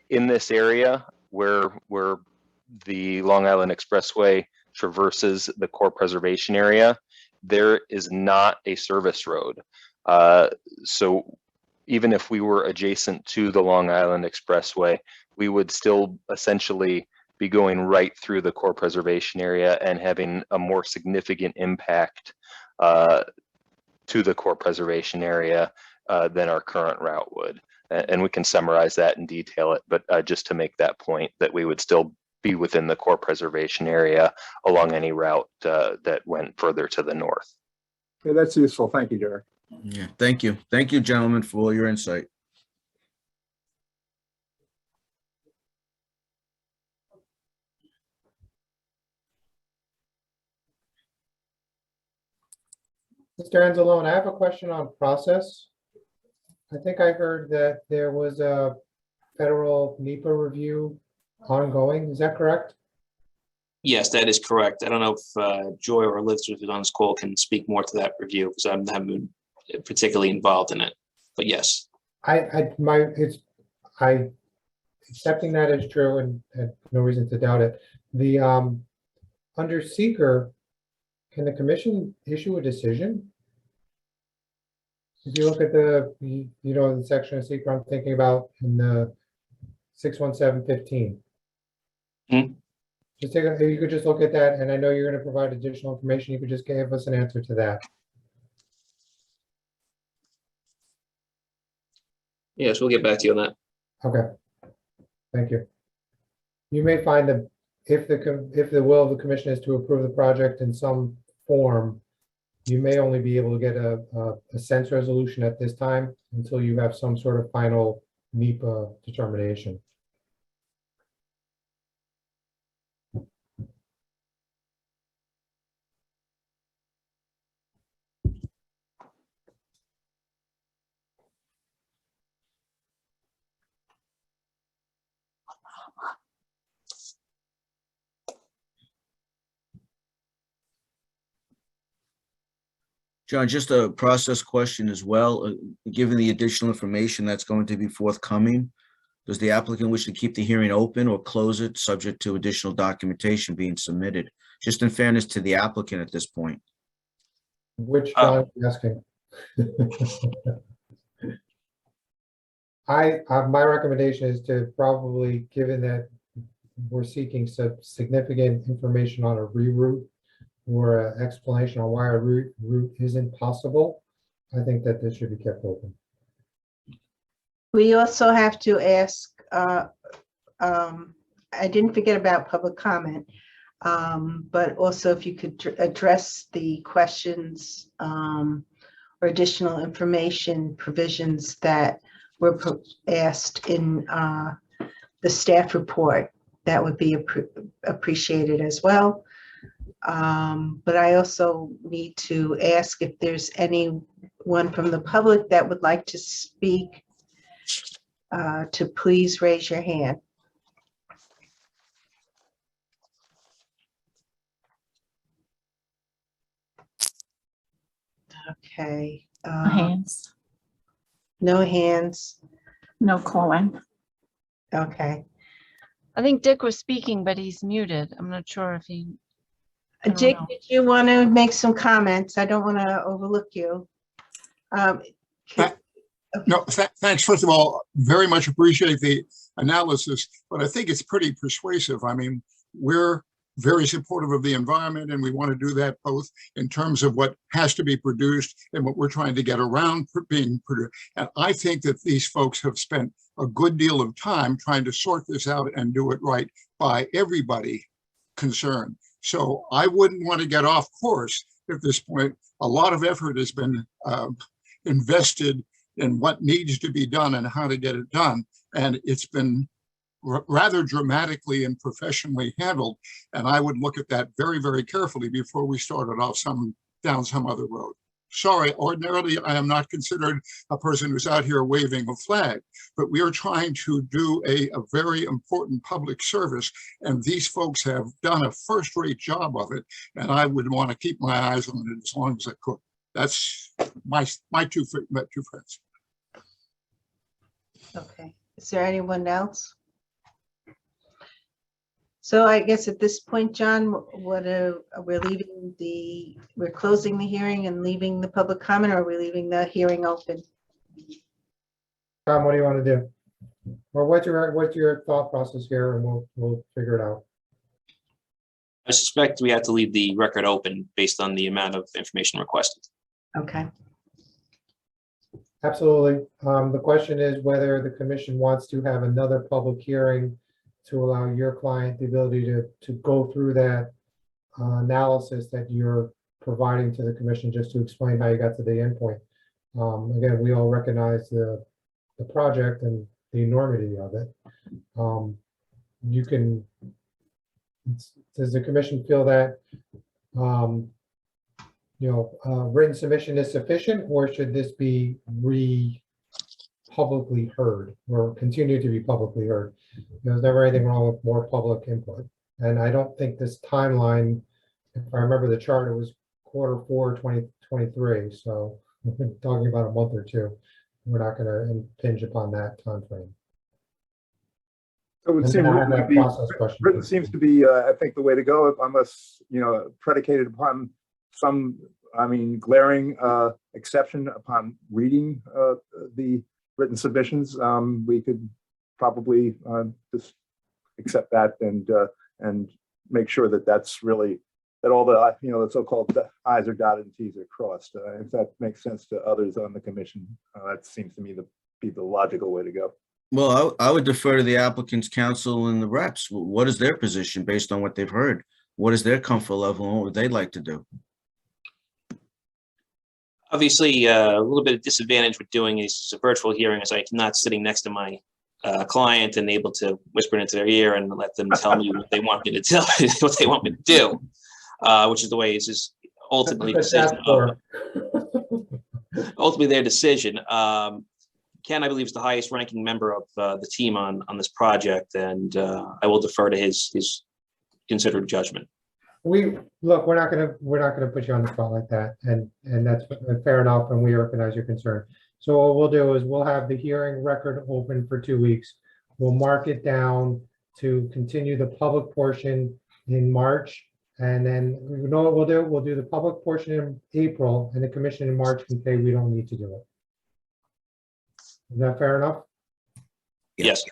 In this area where the Long Island Expressway traverses the core preservation area, there is not a service road. So even if we were adjacent to the Long Island Expressway, we would still essentially be going right through the core preservation area and having a more significant impact to the core preservation area than our current route would. And we can summarize that and detail it, but just to make that point that we would still be within the core preservation area along any route that went further to the north. Yeah, that's useful. Thank you, Derek. Yeah, thank you. Thank you, gentlemen, for all your insight. Mr. Anzalone, I have a question on process. I think I heard that there was a federal NEPA review ongoing. Is that correct? Yes, that is correct. I don't know if Joy or Liz, who's on this call, can speak more to that review because I haven't been particularly involved in it. But yes, Accepting that is true and no reason to doubt it. The under seeker, can the commission issue a decision? If you look at the section of seeker I'm thinking about in the 61715. Just you could just look at that, and I know you're going to provide additional information. You could just give us an answer to that. yes, we'll get back to you on that. Okay, thank you. You may find that if the will of the commission is to approve the project in some form, you may only be able to get a sense resolution at this time until you have some sort of final NEPA determination. John, just a process question as well. Given the additional information that's going to be forthcoming, does the applicant wish to keep the hearing open or close it, subject to additional documentation being submitted? Just in fairness to the applicant at this point. Which John are you asking? My recommendation is to probably, given that we're seeking some significant information on a reroute or an explanation on why a route isn't possible, I think that this should be kept open. We also have to ask, I didn't forget about public comment, but also if you could address the questions or additional information provisions that were asked in the staff report, that would be appreciated as well. But I also need to ask if there's anyone from the public that would like to speak, to please raise your hand. Okay. No hands. No hands. No calling. Okay. I think Dick was speaking, but he's muted. I'm not sure if he. I don't Dick, know. did you want to make some comments? I don't want to overlook you. No, thanks. First of all, very much appreciate the analysis, but I think it's pretty persuasive. I mean, we're very supportive of the environment, and we want to do that both in terms of what has to be produced and what we're trying to get around being produced. And I think that these folks have spent a good deal of time trying to sort this out and do it right by everybody concerned. So I wouldn't want to get off course at this point. A lot of effort has been invested in what needs to be done and how to get it done. And it's been rather dramatically and professionally handled. And I would look at that very, very carefully before we started off down some other road. Sorry, ordinarily, I am not considered a person who's out here waving a flag, but we are trying to do a very important public service, and these folks have done a first-rate job of it, and I would want to keep my eyes on it as long as I could. That's my two friends. Okay. Is there anyone else? So I guess at this point, John, we're closing the hearing and leaving the public comment, or are we leaving the hearing open? Tom, what do you want to do? Or what's your thought process here, and we'll figure it out. I suspect we have to leave the record open based on the amount of information requested. Okay. Absolutely. The question is whether the commission wants to have another public hearing to allow your client the ability to go through that analysis that you're providing to the commission, just to explain how you got to the endpoint. Again, we all recognize the project and the enormity of it. Does the commission feel that written submission is sufficient, or should this be publicly heard or continue to be publicly heard? There's never anything wrong with more public input. And I don't think this timeline, if I remember the chart, it was Q4 2023. So we're talking about a month or two. We're not going to impinge upon that time frame. So it seems written seems to be, I think, the way to go, unless, predicated upon some, glaring exception upon reading the written submissions. We could probably just accept that and make sure that that's really, that all the, the so-called I's are dotted and T's are crossed. If that makes sense to others on the commission, that seems to me to be the logical way to go. Well, I would defer to the applicant's counsel and the reps. What is their position based on what they've heard? What is their comfort level and what would they like to do? Obviously, a little bit of disadvantage with doing a virtual hearing is I'm not sitting next to my client and able to whisper into their ear and let them tell me what they want me to tell what they want me to do, which is the way it's just ultimately decision ultimately their decision. Ken, I believe, is the highest ranking member of the team on this project, and I will defer to his considered judgment. We're not gonna put you on the spot like that, and that's fair enough, and we recognize your concern. So what we'll do is we'll have the hearing record open for 2 weeks. We'll mark it down to continue the public portion in March, and then you know what we'll do? We'll do the public portion in April, and the commission in March can say we don't need to do it. Is that fair enough? Yes.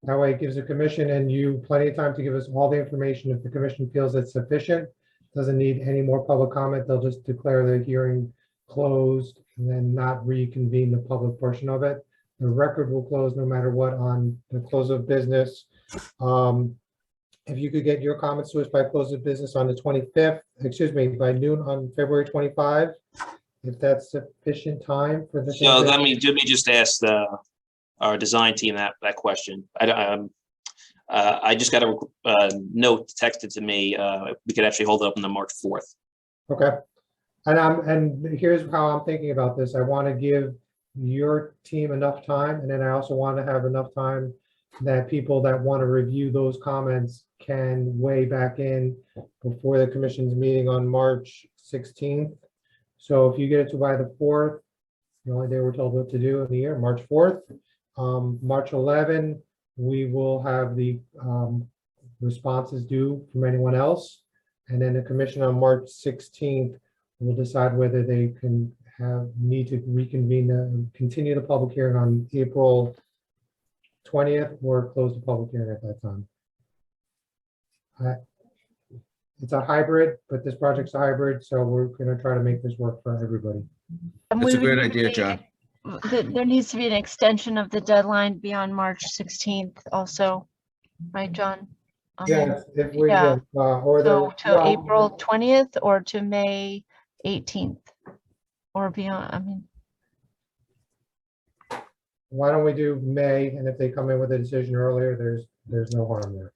That way it gives the commission and you plenty of time to give us all the information. If the commission feels it's sufficient, doesn't need any more public comment, they'll just declare the hearing closed and then not reconvene the public portion of it. The record will close no matter what on the close of business. If you could get your comments to us by close of business on the 25th, excuse me, by noon on February 25, if that's sufficient time for the. So let me just ask our design team that question. I just got a note texted to me. We could actually hold it up on the March 4th. Okay. And here's how I'm thinking about this. I want to give your team enough time, and then I also want to have enough time that people that want to review those comments can weigh back in before the commission's meeting on March 16th. So if you get it to by the 4th, the only day we're told what to do in the year, March 4th, March 11, we will have the responses due from anyone else. And then the commission on March 16th will decide whether they can need to reconvene, continue the public hearing on April 20th or close the public hearing at that time. It's a hybrid, but this project's a hybrid, so we're going to try to make this work for everybody. That's a great idea, John. There needs to be an extension of the deadline beyond March 16th also, right, John? Yes, if we, Yeah. or So the. to April 20th or to May 18th or beyond, I mean. Why don't we do May, and if they come in with a decision earlier, there's no harm there.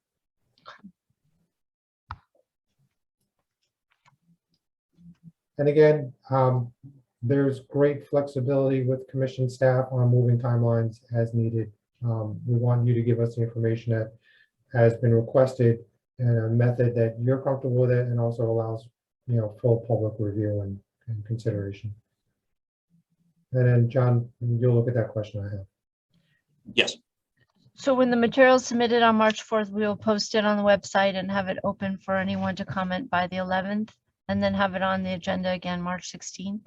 And again, there's great flexibility with commission staff on moving timelines as needed. We want you to give us the information that has been requested in a method that you're comfortable with it and also allows, full public review and consideration. And then John, you'll look at that question I have. Yes. So when the material is submitted on March 4th, we will post it on the website and have it open for anyone to comment by the 11th, and then have it on the agenda again March 16th.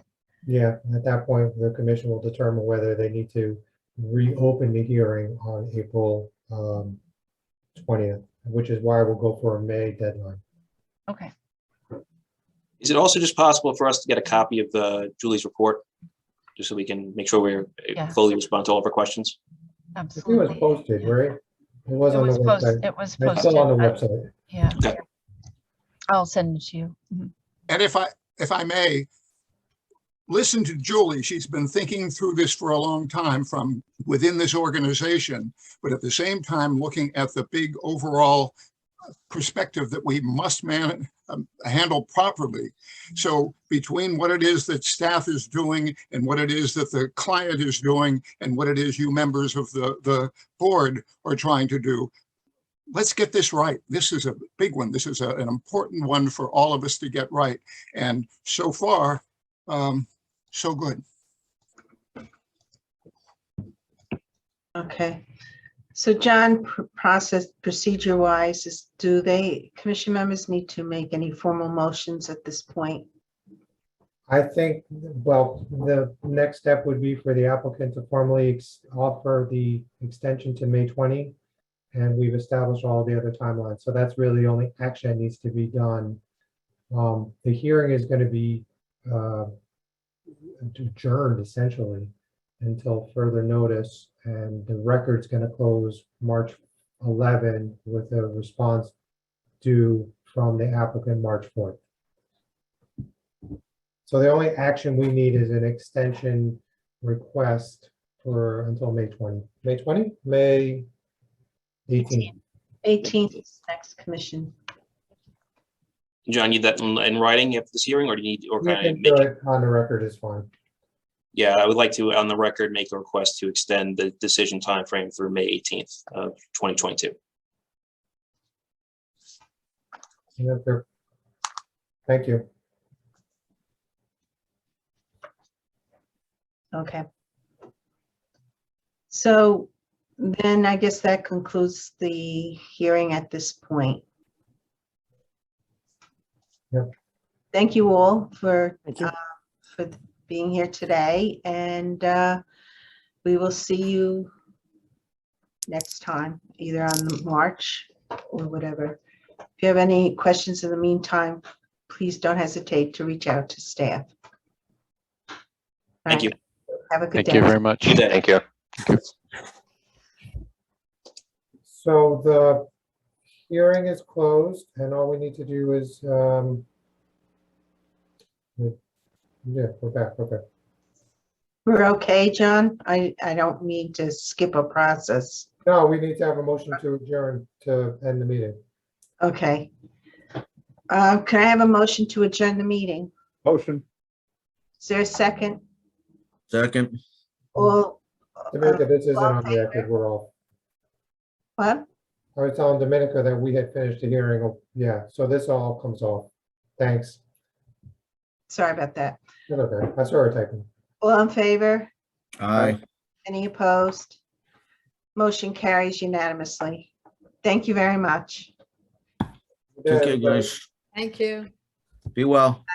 Yeah, at that point, the commission will determine whether they need to reopen the hearing on April 20th, which is why we'll go for a May deadline. Okay. Is it also just possible for us to get a copy of Julie's report, just so we can make sure we're fully respond to all of our questions? Absolutely. It was posted, right? It was on the website. It was It's posted. still on the website. Yeah. Okay. I'll send it to you. Mm-hmm. And if I may, listen to Julie. She's been thinking through this for a long time from within this organization, but at the same time, looking at the big overall perspective that we must handle properly. So between what it is that staff is doing and what it is that the client is doing and what it is you members of the board are trying to do, let's get this right. This is a big one. This is an important one for all of us to get right. And so far, so good. Okay. So John, procedure wise, do commission members need to make any formal motions at this point? I think, well, the next step would be for the applicant to formally offer the extension to May 20. And we've established all the other timelines. So that's really the only action that needs to be done. The hearing is going to be adjourned essentially until further notice, and the record's going to close March 11 with a response due from the applicant March 4th. So the only action we need is an extension request for until May 20. May 20? May 18. 18th is next commission. John, need that in writing after this hearing, or do you need, or You kind of can make do it? it on the record is fine. Yeah, I would like to, on the record, make a request to extend the decision timeframe through May 18th of 2022. Yeah, sure. Thank you. Okay. So then I guess that concludes the hearing at this point. Yep. Thank you all for Thank you. for being here today, and we will see you next time, either on the March or whatever. If you have any questions in the meantime, please don't hesitate to reach out to staff. Thank you. Have a good Thank day. you very much. Good day. Thank you. So the hearing is closed, and all we need to do is, yeah, we're back, okay. We're okay, John? I don't mean to skip a process. No, we need to have a motion to adjourn to end the meeting. Okay. Can I have a motion to adjourn the meeting? Motion. Is there a second? Second. All, Dominica, this isn't all in on the record, we're off. what? I was telling Dominica that we had finished the hearing. Yeah, so this all comes off. Thanks. Sorry about that. That's okay. I saw her typing. All in favor? Aye. Any opposed? Motion carries unanimously. Thank you very much. Take care, guys. Thank you. Be well.